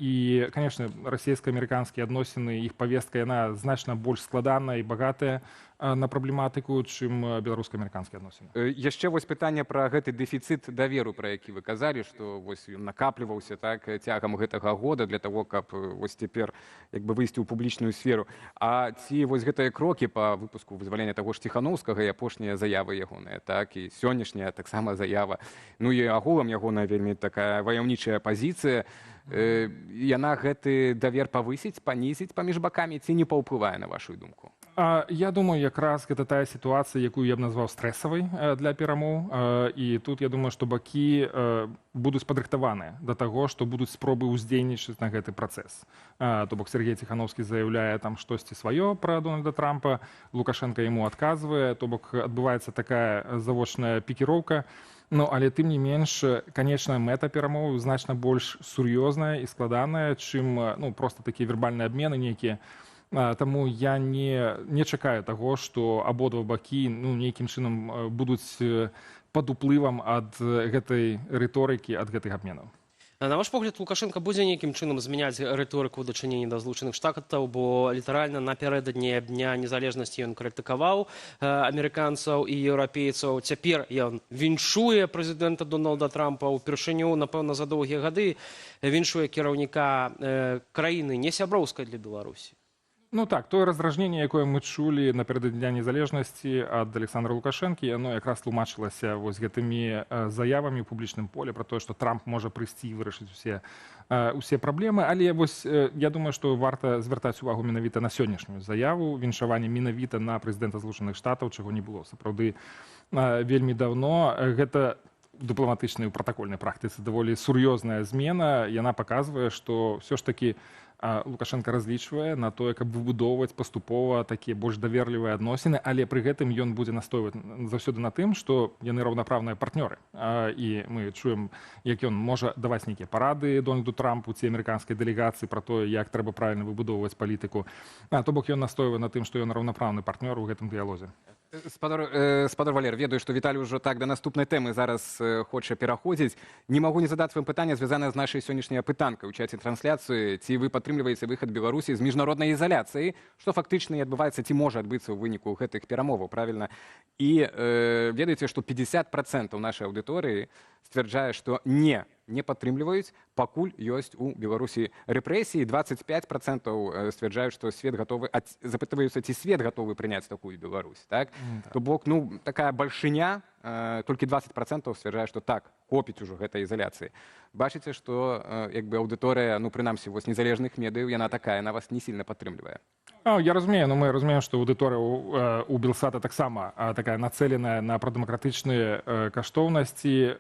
І, конечно, расійска-амерыканскія адносіны, іх павестка, яна значна больш складаная і багатая на праблематыку, чым беларуска-амерыканскія адносіны. Яшчэ вось пытанне пра гэты дэфіцыт даверу, пра які вы казалі, што вось ён накапліваўся так цягам гэтага года для того, каб вось цяпер як бы выйсці ў публічную сферу. А ці вось гэтыя крокі па выпуску вызвалення таго ж Ціханаўскага і апошнія заявы ягоныя, так, і сённяшняя таксама заява, ну і агулам ягоная вельмі такая ваяўнічая пазіцыя, яна гэты давер павысіць, панізіць паміж бакамі ці не паўплывае на вашу думку? Я думаю, якраз гэта тая сітуацыя, якую я б назваў стрэсавай для перамоў. І тут я думаю, што бакі будуць падрыхтаваныя да таго, што будуць спробы ўздзейнічаць на гэты працэс. То бок Сергей Ціхановскі заяўляе там штосьці сваё пра Дональда Трампа, Лукашенко яму адказвае, то бок адбываецца такая завочная пікіроўка. Ну, але тым не менш, канечная мэта перамоў значна больш сур'ёзная і складаная, чым проста такія вербальныя абмены нейкія. Таму я не чакаю таго, што абодва бакі нейкім чынам будуць пад уплывам ад гэтай рыторыкі, ад гэтых абменаў. На ваш погляд, Лукашенко будзе нейкім чынам змяняць рыторыку ў дачыненні да Злучаных Штатаў, бо літаральна напярэдадні Дня незалежнасці ён крытыкаваў амерыканцаў і еўрапейцаў. Цяпер ён віншуе прэзідэнта Дональда Трампа ўпершыню, напэўна, за доўгія гады, віншуе кіраўніка краіны не сяброўскай для Беларусі. Ну так, тое раздражненне, якое мы чулі напердадні Дня незалежнасці ад Александра Лукашэнкі, яно якраз тлумачылася вось гэтымі заявамі ў публічным поле пра тое, што Трамп можа прыйсці і вырашыць усе праблемы. Але вось я думаю, што варта звяртаць увагу менавіта на сённяшнюю заяву, віншаванне менавіта на прэзідэнта Злучаных Штатаў, чаго не было сапраўды вельмі даўно. Гэта дыпламатычнай у пратакольнай практыцы даволі сур'ёзная змена. Яна паказвае, што ўсё ж такі Лукашенко разлічвае на тое, каб выбудоўваць паступова такія больш даверлівыя адносіны, але пры гэтым ён будзе настойваць заўсёды на тым, што яны раўнапраўныя партнёры. І мы чуем, як ён можа даваць нейкія парады Дональду Трампу ці амерыканскай дэлегацыі пра тое, як трэба правільна выбудоўваць палітыку. То бок ён настойвае на тым, што ён раўнапраўны партнёр у гэтым дыялозе. Спадар Валер, ведаю, што Віталій ўжо так да наступнай тэмы зараз хоча пераходзіць. Не магу не задаць вам пытанне, звязанае з нашай сённяшняй апытанкай у чаце трансляцыі. Ці вы падтрымліваеце выхад Беларусі з міжнароднай ізаляцыі, што фактычна і адбываецца, ці можа адбыцца ў выніку гэтых перамоваў, правільна? І ведаеце, што 50% нашай аўдыторыі сцвярджае, што не падтрымліваюць, пакуль ёсць у Беларусі рэпрэсіі. 25% сцвярджаюць, што свет гатовы, запытваюцца, ці свет гатовы прыняць такую Беларусь. Так? То бок, такая бальшыня, толькі 20% сцвярджае, што так, хопіць ужо гэтай ізаляцыі. Бачыце, што аўдыторыя, прынамсі, незалежных медыяў, яна такая, на вас не сильно падтрымлівае. Я разумею, мы разумеем, што аўдыторыя у Белсата таксама такая нацэленая на прадэмакратычныя каштоўнасці.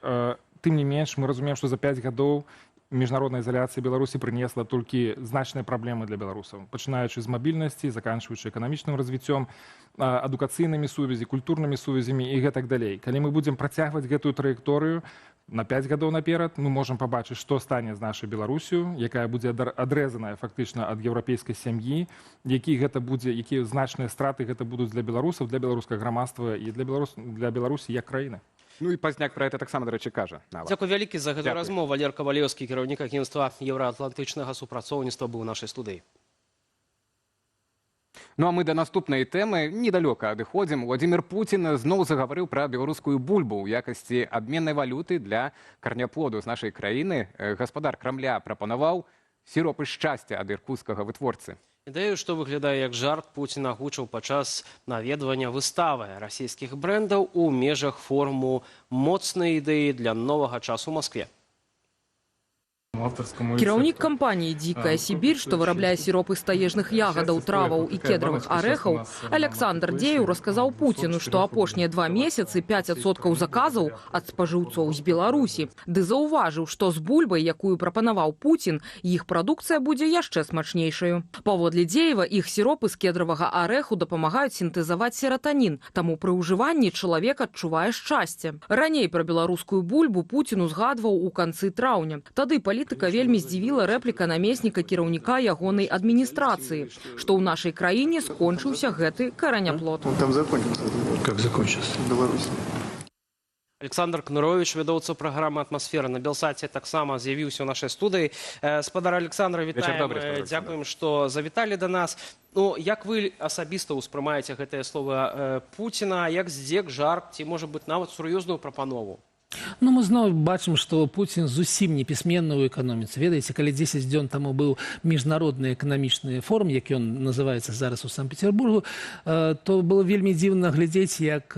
Тым не менш, мы разумеем, што за 5 гадоў міжнародная ізаляцыя Беларусі прынесла толькі значныя праблемы для беларусаў, пачынаючы з мабільнасці, заканчваючы эканамічным развіццём, адукацыйнымі сувязі, культурнымі сувязямі і гэтак далей. Калі мы будзем працягваць гэтую траекторыю на 5 гадоў наперад, мы можам пабачыць, што стане з нашай Беларусю, якая будзе адрэзаная фактычна ад еўрапейскай сям'і, якія значныя страты гэта будуць для беларусаў, для беларускага грамадства і для Беларусі як краіны. І Пазняк пра гэта таксама, дарэчы, кажа. Дзякуй вялікі за гэту размову. Валер Кавалеўскі, кіраўнік агенцтва еўраатлантычнага супрацоўніцтва, быў у нашай студыі. А мы да наступнай тэмы недалёка адыходзім. Владзімір Пуцін зноў загаварыў пра беларускую бульбу ў якасці абменнай валюты для карняплоду з нашай краіны. Гаспадар Крамля прапанаваў сіропы шчасця ад іркуцкага вытворцы. Ідэю, што выглядае як жарт, Пуцін агучыў падчас наведвання выставы расійскіх брэндаў у межах форуму «Моцныя ідэі для новага часу ў Маскве». Кіраўнік кампаніі «Дзікая Сібір», што вырабляе сіропы з таежных ягадаў, траваў і кедравых арэхаў, Александр Дзеяў расказаў Пуціну, што апошнія 2 месяцы 5% заказаў ад спажыўцоў з Беларусі. Ды заўважыў, што з бульбай, якую прапанаваў Пуцін, іх прадукцыя будзе яшчэ смачнейшаю. Паводле Дзеева, іх сіропы з кедравага арэху дапамагаюць сінтэзаваць сератанін, таму пры ўжыванні чалавек адчувае шчасце. Раней пра беларускую бульбу Пуцін узгадваў у канцы траўня. Тады палітыка вельмі здзівіла рэпліка намесніка кіраўніка ягонай адміністрацыі, што ў нашай краіне скончыўся гэты караняплод. Там закончился. Как закончился? Беларусь. Александр Кнурович, вядоўца праграмы «Атмасфера» на Белсаце, таксама з'явіўся ў нашай студыі. Спадар Александра, вітаем. Дзякуем, што завіталі да нас. Як вы асабіста ўспрымаеце гэтыя словы Пуціна, як здзек, жарт, ці, можа быць, нават сур'ёзную прапанову? Ну, мы зноў бачым, што Пуцін зусім не пісьменны ў эканоміцы. Ведаеце, калі 10 дзён таму быў міжнародны эканамічны форум, як ён называецца зараз у Санкт-Петербургу, то было вельмі дзіўна глядзець, як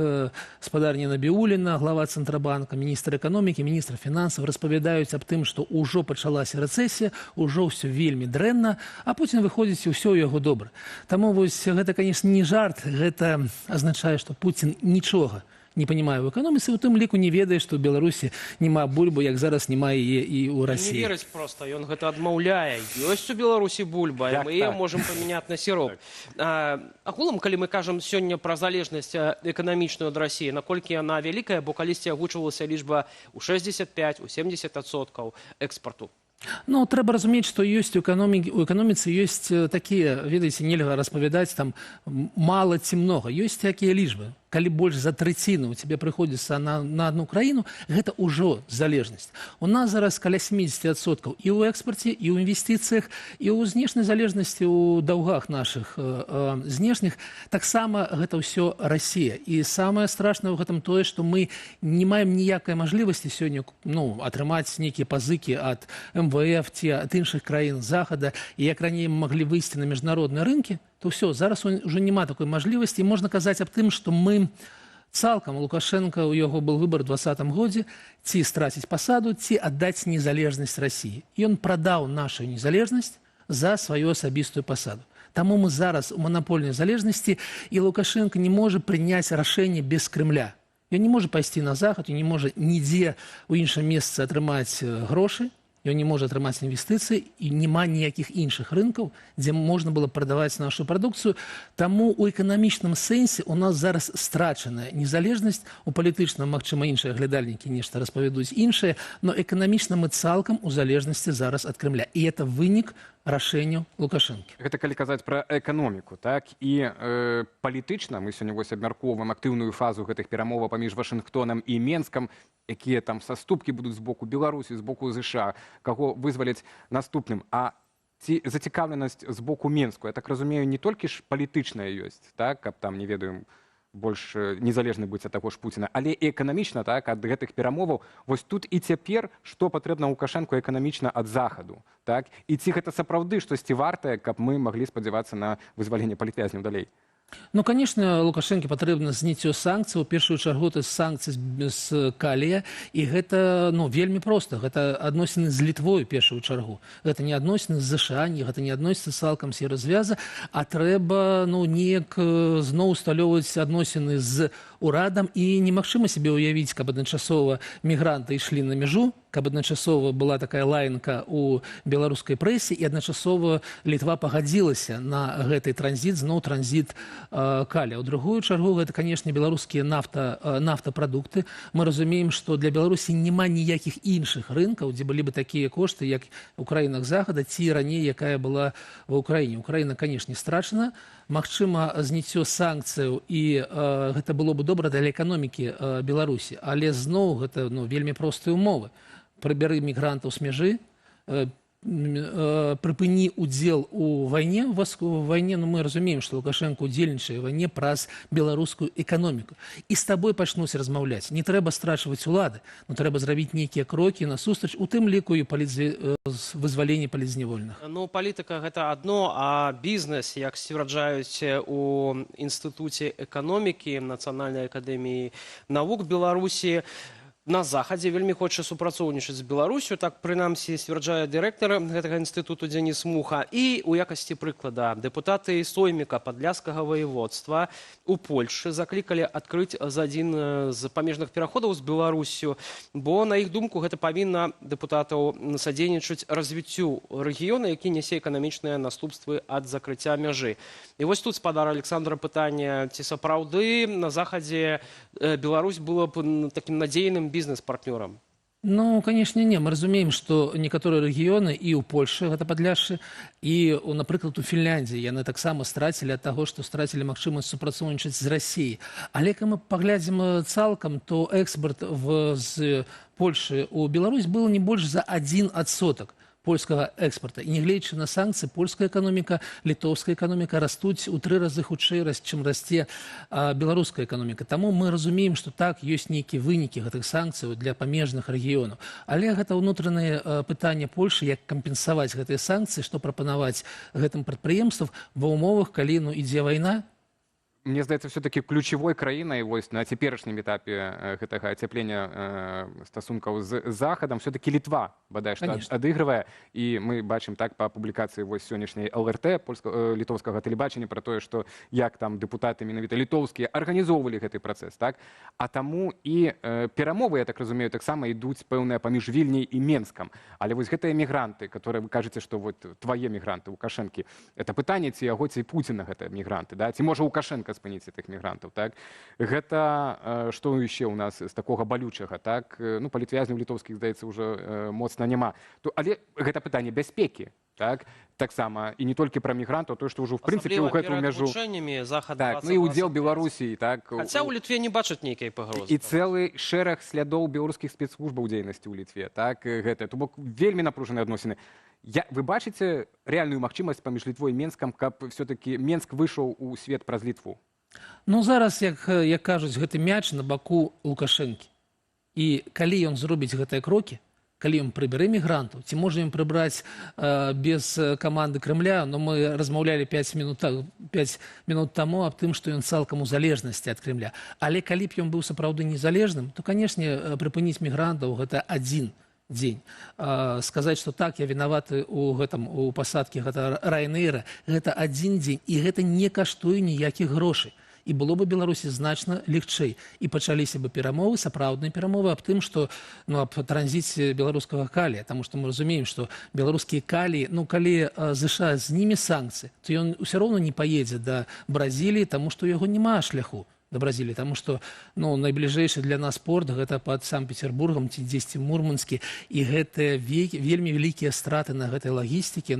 спадарня Набіуліна, глава Цэнтрабанка, міністр эканомікі, міністр фінансаў распавядаюць аб тым, што ўжо пачалася рэцэсія, ўжо ўсё вельмі дрэнна, а Пуцін выходзіць, і ўсё ў яго добра. Таму вось гэта, канешне, не жарт, гэта азначае, што Пуцін нічога не понимаю в экономике, у тым ліку не ведае, што ў Беларусі няма бульбы, як зараз няма яе і ў Расіі. Не верыць проста, ён гэта адмаўляе. Ёсць у Беларусі бульба, і мы яе можам памяняць на сіроп. Агулам, калі мы кажам сёння пра залежнасць эканамічную ад Расіі, наколькі яна вялікая, бо калісьці агучвалася лічба ў 65, у 70% экспарту. Ну, трэба разумець, што ёсць у эканоміцы ёсць такія, ведаеце, нельга распавядаць там мала ці многа. Ёсць такія лічбы. Калі больш за трэціну у тебе прыходзіцца на одну краіну, гэта ўжо залежнасць. У нас зараз каля 70% і ў экспарце, і ў інвестыцыях, і ў знешняй залежнасці, у даўгах нашых знешніх. Таксама гэта ўсё Расія. І самае страшнае ў гэтым тое, што мы не маем ніякай мажлівасці сёння атрымаць нейкія пазыкі ад МВФ ці ад іншых краін Захада. І як раней мы маглі выйсці на міжнародныя рынкі, то все, зараз уже няма такой мажлівасці. Можна казаць аб тым, што мы цалкам, Лукашенко, у яго был выбор у 2020 годзе, ці страціць пасаду, ці аддаць незалежнасць Расіі. Ён прадаў нашу незалежнасць за сваю асабістую пасаду. Таму мы зараз у манапольнай залежнасці, і Лукашенко не можа прыняць рашэнне без Кремля. Ён не можа пайсці на захад, ён не можа нідзе ў іншым месцы атрымаць грошы, ён не можа атрымаць інвестыцыі, і няма ніякіх іншых рынкаў, дзе можна было прадаваць нашу прадукцыю. Таму у эканамічным сэнсе у нас зараз страчаная незалежнасць. У палітычным, магчыма, іншыя глядальнікі нешта распавядуць іншае, но эканамічна мы цалкам у залежнасці зараз ад Кремля. І это вынік рашэнняў Лукашэнкі. Гэта калі казаць пра эканоміку, так? І палітычна мы сёння вось абмяркоўваем актыўную фазу гэтых перамоваў паміж Вашынгтонам і Менскам, якія там саступкі будуць з боку Беларусі, з боку ЗША, каго вызваляць наступным. А ці зацікаўленасць з боку Менску, я так разумею, не толькі ж палітычная ёсць, так? Каб там, не ведаем, больш незалежны быць ад таго ж Пуціна, але і эканамічна, так, ад гэтых перамоваў. Вось тут і цяпер, што патрэбна Лукашэнку эканамічна ад захаду, так? І ці гэта сапраўды штосьці вартае, каб мы маглі спадзявацца на вызваленне палітвязняў далей? Ну, конечно, Лукашэнке патрэбна зняццё санкцый, у першую чаргу это санкцыі з Кале, і гэта вельмі проста. Гэта адносіны з Літвой у першую чаргу. Гэта не адносіны з ЗША, гэта не адносіцца цалкам з развяза, а трэба неяк зноў усталёўваць адносіны з урадам, і немагчыма сябе ўявіць, каб адначасова мігранты ішлі на мяжу, каб адначасова была такая лаянка ў беларускай прэсе, і адначасова Літва пагадзілася на гэты транзіт, зноў транзіт Каля. У другую чаргу гэта, канешне, беларускія нафтапрадукты. Мы разумеем, што для Беларусі няма ніякіх іншых рынкаў, дзе былі бы такія кошты, як у краінах Захада, ці раней, якая была ва ўкраіне. Украіна, канешне, страчана. Магчыма, зняццё санкцыяў, і гэта было бы добра для эканомікі Беларусі. Але зноў гэта вельмі простыя ўмовы. Прыбяры мігрантаў з мяжы, прыпыні удзел у вайне, мы разумеем, што Лукашенко удзельнічае ў вайне праз беларускую эканоміку. І з табой пачнуць размаўляць. Не трэба страчваць улады, но трэба зрабіць нейкія крокі насустрач, у тым ліку і вызваленне палітзнявольных. Ну, палітыка гэта адно, а бізнес, як сцвярджаюць у Інстытуце эканомікі Нацыянальнай акадэміі навук Беларусі, на Захадзе вельмі хоча супрацоўнічаць з Беларусю, так прынамсі сцвярджае дырэктар гэтага інстытуту Дзеніс Муха. І у якасці прыклада дэпутаты Сойміка Падляшскага воеводства у Польшы заклікалі адкрыць за адзін з памежных пераходаў з Беларусю, бо на іх думку гэта павінна дэпутатаў садзейнічаць развіццю рэгіёна, які нясе эканамічныя наступствы ад закрыцця мяжы. І вось тут, спадар Александра, пытанне, ці сапраўды на Захадзе Беларусь была б такім надзейным бізнес-партнёрам? Ну, конечно, не. Мы разумеем, што некаторыя рэгіёны і ў Польшы, гэта Падляшшы, і, напрыклад, у Фінляндіі яны таксама страцілі ад таго, што страцілі магчымасць супрацоўнічаць з Расіяй. Але калі мы паглядзім цалкам, то экспорт з Польшы ў Беларусь был не больш за 1%. польскага экспарта. І нягледзячы на санкцыі, польская эканоміка, літоўская эканоміка растуць у 3 разы хутчэй, чым расце беларуская эканоміка. Таму мы разумеем, што так, ёсць нейкія вынікі гэтых санкцыяў для памежных рэгіёнаў. Але гэта ўнутранае пытанне Польшы, як кампенсаваць гэтыя санкцыі, што прапанаваць гэтым прадпрыемствам ва ўмовах, калі ідзе вайна. Мне здаецца, все-таки ключевой краінай вось на цяперашнім этапе гэтага ацяплення стасункаў з захадам все-таки Літва, бадай што адыгрывае. І мы бачым так па публікацыі вось сённяшняй ЛРТ літоўскага тэлебачання пра тое, што як там дэпутаты менавіта літоўскія арганізоўвалі гэты працэс, так? А таму і перамовы, я так разумею, таксама ідуць пэўныя паміж Вільняй і Менскам. Але вось гэтыя мігранты, которые вы кажаце, што вот твае мігранты Лукашэнкі, это пытанне, ці яго, ці Пуціна гэта мігранты, да? Ці можа Лукашенка спыніць гэтых мігрантаў, так? Гэта што яшчэ ў нас з такога балючага, так? Ну, палітвязняў літоўскіх, здаецца, ўжо моцна няма. Але гэта пытанне бяспекі, так? Таксама і не толькі пра мігрантаў, то што ўжо в прынцыпе ў гэтую мяжу. Так, ну і ўдзел Беларусі, так. Хаця ў Літве не бачаць нейкай пагрозы. І цэлы шэраг слядоў беларускіх спецслужбаў дзейнасці ў Літве, так? Гэта, то бок вельмі напружаныя адносіны. Вы бачыце рэальную магчымасць паміж Літвой і Менскам, каб все-таки Менск выйшаў у свет праз Літву? Ну, зараз, як кажуць, гэты мяч на баку Лукашэнкі. І калі ён зробіць гэтыя крокі, калі ён прыбярэ мігрантаў, ці можа ён прыбраць без каманды Крэмля, но мы размаўлялі 5 мінут таму аб тым, што ён цалкам у залежнасці ад Крэмля. Але калі б ён быў сапраўды незалежным, то, канешне, прыпыніць мігрантаў гэта адзін дзень. Сказаць, што так, я вінаваты у пасадкі гэта Ryanair, гэта адзін дзень, і гэта не каштуе ніякіх грошай. І было бы Беларусі значна легчэй. І пачаліся бы перамовы, сапраўдныя перамовы аб тым, што аб транзіце беларускага калія. Таму што мы разумеем, што беларускія каліі, калі ЗША знімі санкцыі, то ён усё роўна не паедзе да Бразіліі, таму што яго няма шляху да Бразіліі, таму што найбліжэйшы для нас порт гэта пад Санкт-Петербургам ці дзесьці Мурманскі, і гэтыя вельмі вялікія страты на гэтай лагістыкі,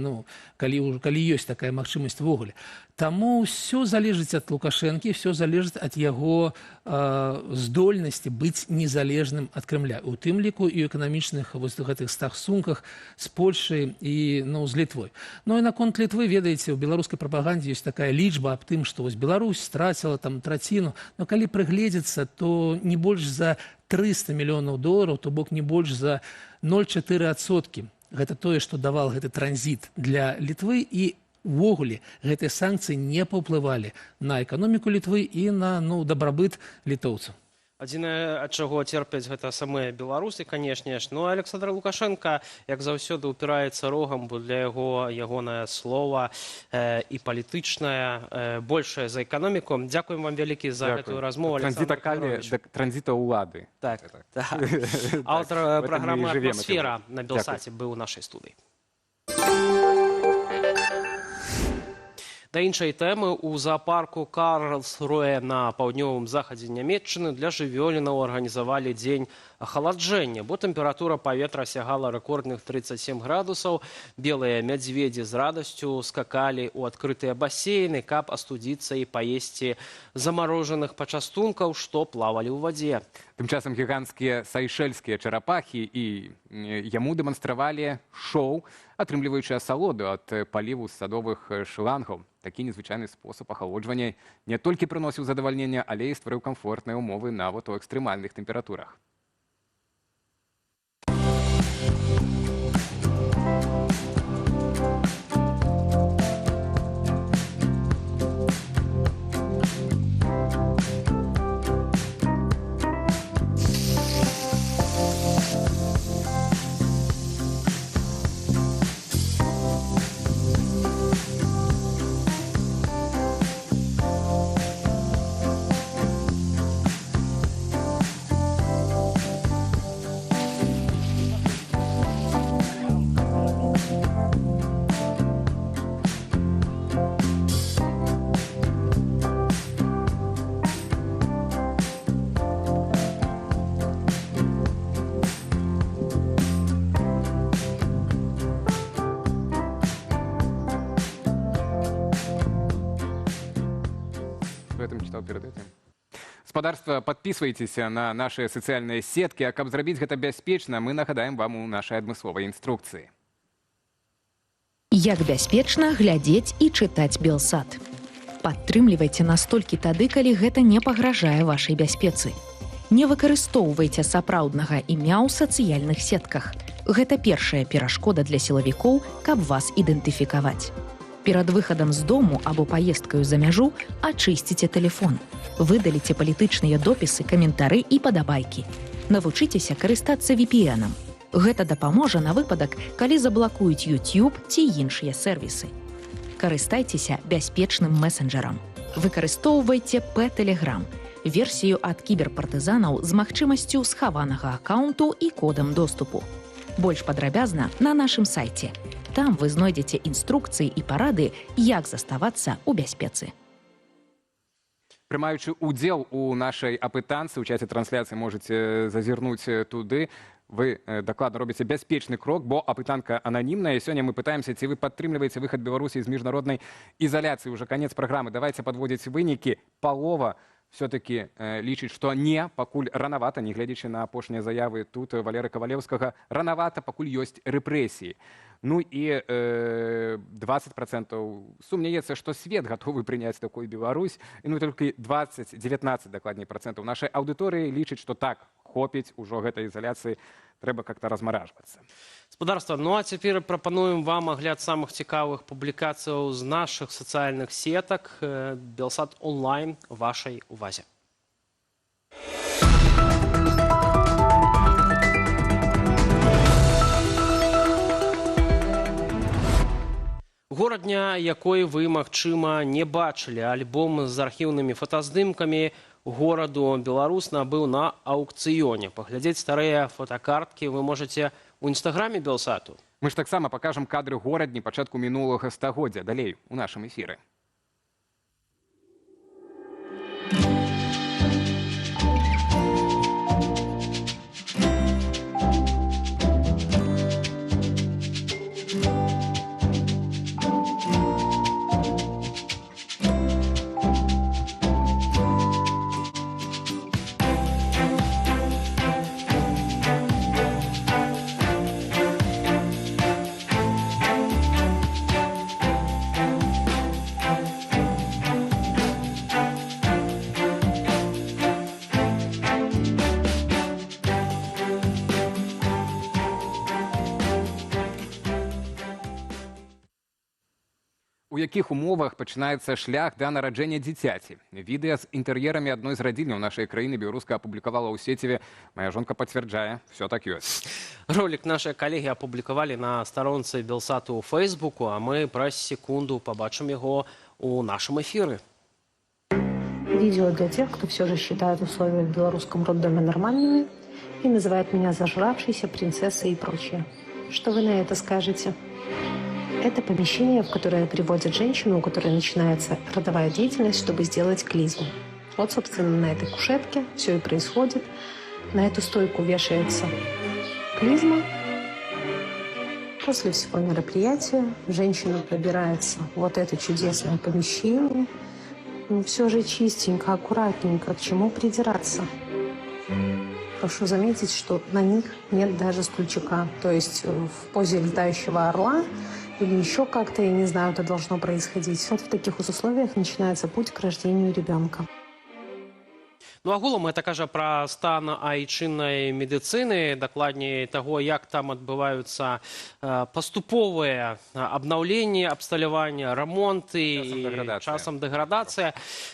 калі ёсць такая магчымасць увогуле. Таму ўсё залежыць ад Лукашэнкі, ўсё залежыць ад яго здольнасці быць незалежным ад Крэмля. У тым ліку і ў эканамічных гэтых стасунках з Польшай і з Літвой. Ну і наконт Літвы, ведаеце, у беларускай прапагандзе ёсць такая лічба аб тым, што Беларусь страціла траціну. Но калі прыгледзецца, то не больш за $300 мільёнаў, то бок не больш за 0,4%. Гэта тое, што давал гэты транзіт для Літвы, і увогуле гэтыя санкцыі не паўплывалі на эканоміку Літвы і на дабрабыт літоўцаў. Адзінае, ад чаго церпяць гэта самыя беларусы, канешне ж. Ну, Александр Лукашенко, як заўсёды, упіраецца рогам, бо для яго ягонае слова і палітычнае большае за эканоміку. Дзякуем вам вялікі за гэтую размову, Александр Калінович. Транзіта ўлады. Так. Аўтар праграмы «Атмасфера» на Белсаце быў у нашай студыі. Да іншай тэмы, у зоапарку Карлсруэ на паўднёвым захадзе Нямецчыны для жывёлінаў арганізавалі дзень ахаладжэння, бо тэмпература паветра сягала рэкордных 37 градусаў. Белыя мядзведзі з радасцю скакалі ў адкрытыя басейны, каб астудзіцца і паесці замарожаных пачастункаў, што плавалі ў вадзе. Тым часам гіганцкія сайшэльскія чарапахі і яму дэманстравалі шоу, атрымліваючы асалоду ад паліву з садовых шлангаў. Такі незвычайны спосаб ахалоджвання не толькі прыносіў задавальнення, але і стварыў камфортныя ўмовы нават у экстрэмальных тэмпературах. Гаспадарства, подписывайтеся на наши социальные сетки, а каб зрабіць гэта бяспечна, мы нагадаем вам у нашай адмысловай інструкцыі. Як бяспечна глядзець і чытаць Белсат. Падтрымлівайце нас толькі тады, калі гэта не пагражае вашай бяспецы. Не выкарыстоўвайце сапраўднага імя ў сацыяльных сетках. Гэта першая перашкода для сілавікоў, каб вас ідэнтыфікаваць. Перад выхадам з дому або паездкаю за мяжу ачысціце тэлефон. Выдаліце палітычныя допісы, каментары і падабайкі. Навучыцеся карыстацца VPN-ам. Гэта дапаможа на выпадак, калі заблакуюць YouTube ці іншыя сервісы. Карыстайцеся бяспечным месенджерам. Выкарыстоўвайце P-Telegram, версію ад кіберпартызанаў з магчымасцю схаванага акаунту і кодам доступу. Больш падрабязна на нашым сайце. Там вы знойдзеце інструкцыі і парады, як заставацца ў бяспецы. Прымаючы ўдзел у нашай апытанцы, у чаце трансляцыі можаце зазірнуць туды. Вы дакладна робіце бяспечны крок, бо апытанка ананімная. І сёння мы пытаемся, ці вы падтрымліваеце выхад Беларусі з міжнароднай ізаляцыі. Уже канец праграмы. Давайце падводзіць вынікі. Палова все-таки лічыць, што не, пакуль ранавата, не гледзячы на апошнія заявы тут Валеры Кавалеўскага, ранавата, пакуль ёсць рэпрэсіі. Ну і 20% сумняецца, што свет гатовы прыняць такую Беларусь. І ну толькі 19 дакладней процентаў нашай аўдыторыі лічыць, што так, хопіць ужо гэтай ізаляцыі, трэба как-то размаражвацца. Спадарства, ну а цяпер прапануем вам агляд самых цікавых публікацыяў з нашых сацыяльных сетак. Белсат онлайн вашай увазе. Горад дня, якой вы, магчыма, не бачылі. Альбом з архіўнымі фотаздымкамі гораду Беларусь набыў на аукцыёне. Паглядзець старыя фотакарткі вы можаце ў інстаграме Белсату. Мы ж таксама пакажам кадры горадні пачатку мінулага стагоддзя. Далей у нашым эфіры. У якіх умовах пачынаецца шлях да нараджэння дзіцяці. Відэа з інтэр'ерамі адной з радзільняў нашай краіны беларуска апублікавала ў сеціве. Моя жонка пацвярджае, все так ёсць. Ролик нашыя калегі апублікавалі на старонцы Белсату ў Фейсбуку, а мы праз секунду побачым яго у нашым эфіры. Видео для тех, кто все же считает условия в белорусском роддоме нормальными и называет меня зажравшейся принцессой и прочее. Что вы на это скажете? Это помещение, в которое приводят женщину, у которой начинается родовая деятельность, чтобы сделать клизму. Вот, собственно, на этой кушетке все и происходит. На эту стойку вешается клизма. После всего мероприятия женщина пробирается в вот это чудесное помещение. Но все же чистенько, аккуратненько. К чему придираться? Прошу заметить, что на них нет даже стульчика. То есть в позе летающего орла или еще как-то, я не знаю, это должно происходить. Вот в таких условиях начинается путь к рождению ребенка. Ну, агулам это кажа пра стан айчыннай медыцыны, дакладней таго, як там адбываюцца паступовыя абнаўленні, абсталявання, рамонты і часам дэградацыя.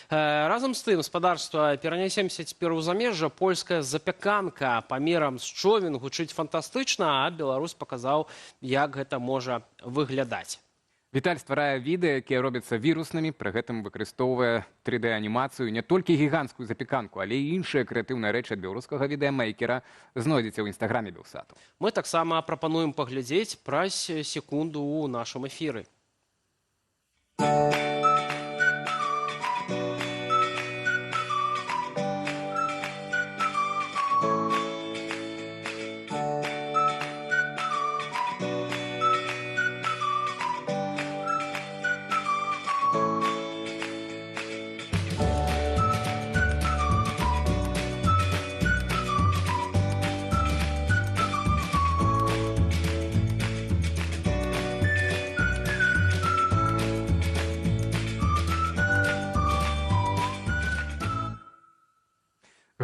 Разам з тым, спадарства, перанясемся цяпер у замежжа. Польская запяканка памерам з човен гучыць фантастычна, а Беларусь паказаў, як гэта можа выглядаць. Віталь стварае відэа, якія робяцца віруснымі, пры гэтым выкарыстоўвае 3D-анімацыю, не толькі гіганцкую запеканку, але і іншыя крэатыўныя рэчы ад беларускага відэамейкера знойдзеце ў інстаграме Белсату. Мы таксама прапануем паглядзець праз секунду ў нашым эфіры.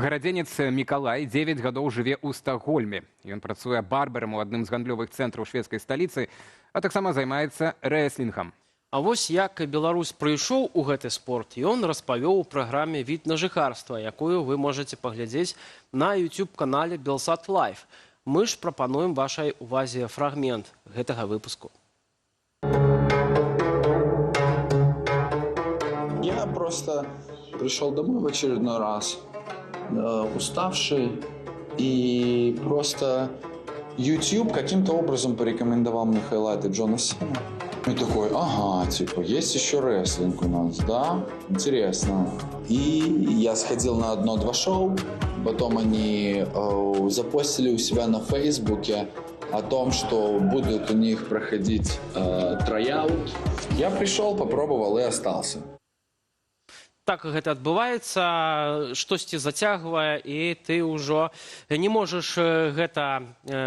Гарадзенец Мікалай 9 гадоў жыве ў Стакгольме. Ён працуе барбарам у адным з гандлёвых цэнтраў шведскай сталіцы, а таксама займаецца рэслінгам. А вось як Беларусь прыйшоў у гэты спорт, ён распавёў у праграме «Від на жыхарства», якую вы можаце паглядзець на YouTube-канале Белсат Лайв. Мы ж прапануем вашай увазе фрагмент гэтага выпуску. Я просто пришел домой в очередной раз, уставший, и просто YouTube каким-то образом порекомендовал мне хайлайты Джона Сина. И такой, ага, типа, есть еще рестлинг у нас, да? Интересно. И я сходил на 1-2 шоу, потом они запостили у себя на Фейсбуке о том, что будет у них проходить трайаут. Я пришел, попробовал и остался. Так гэта адбываецца, штосьці зацягвае, і ты ўжо не можаш гэта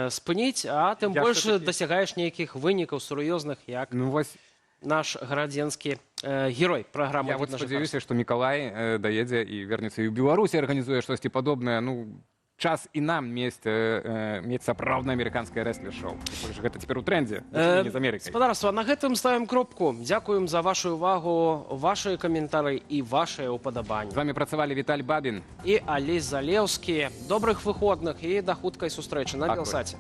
спыніць, а тым больш дасягаеш нейкіх вынікаў сур'ёзных, як наш гарадзенскі герой праграмы. Я вот спадзяюся, што Мікалай даедзе і вернецца і ў Беларусі, арганізуе штосьці падобнае. Час і нам мець сапраўднае амерыканскае рэслер-шоу. Гэта цяпер у трэндзе з Амерыкай. Спадарства, на гэтым ставім кропку. Дзякуем за вашу увагу, вашы каментары і вашыя ўпадабанні. З вами працавалі Віталь Бабін і Алесь Залеўскі. Добрых выходных і да хуткай сустрэчы на Белсаце.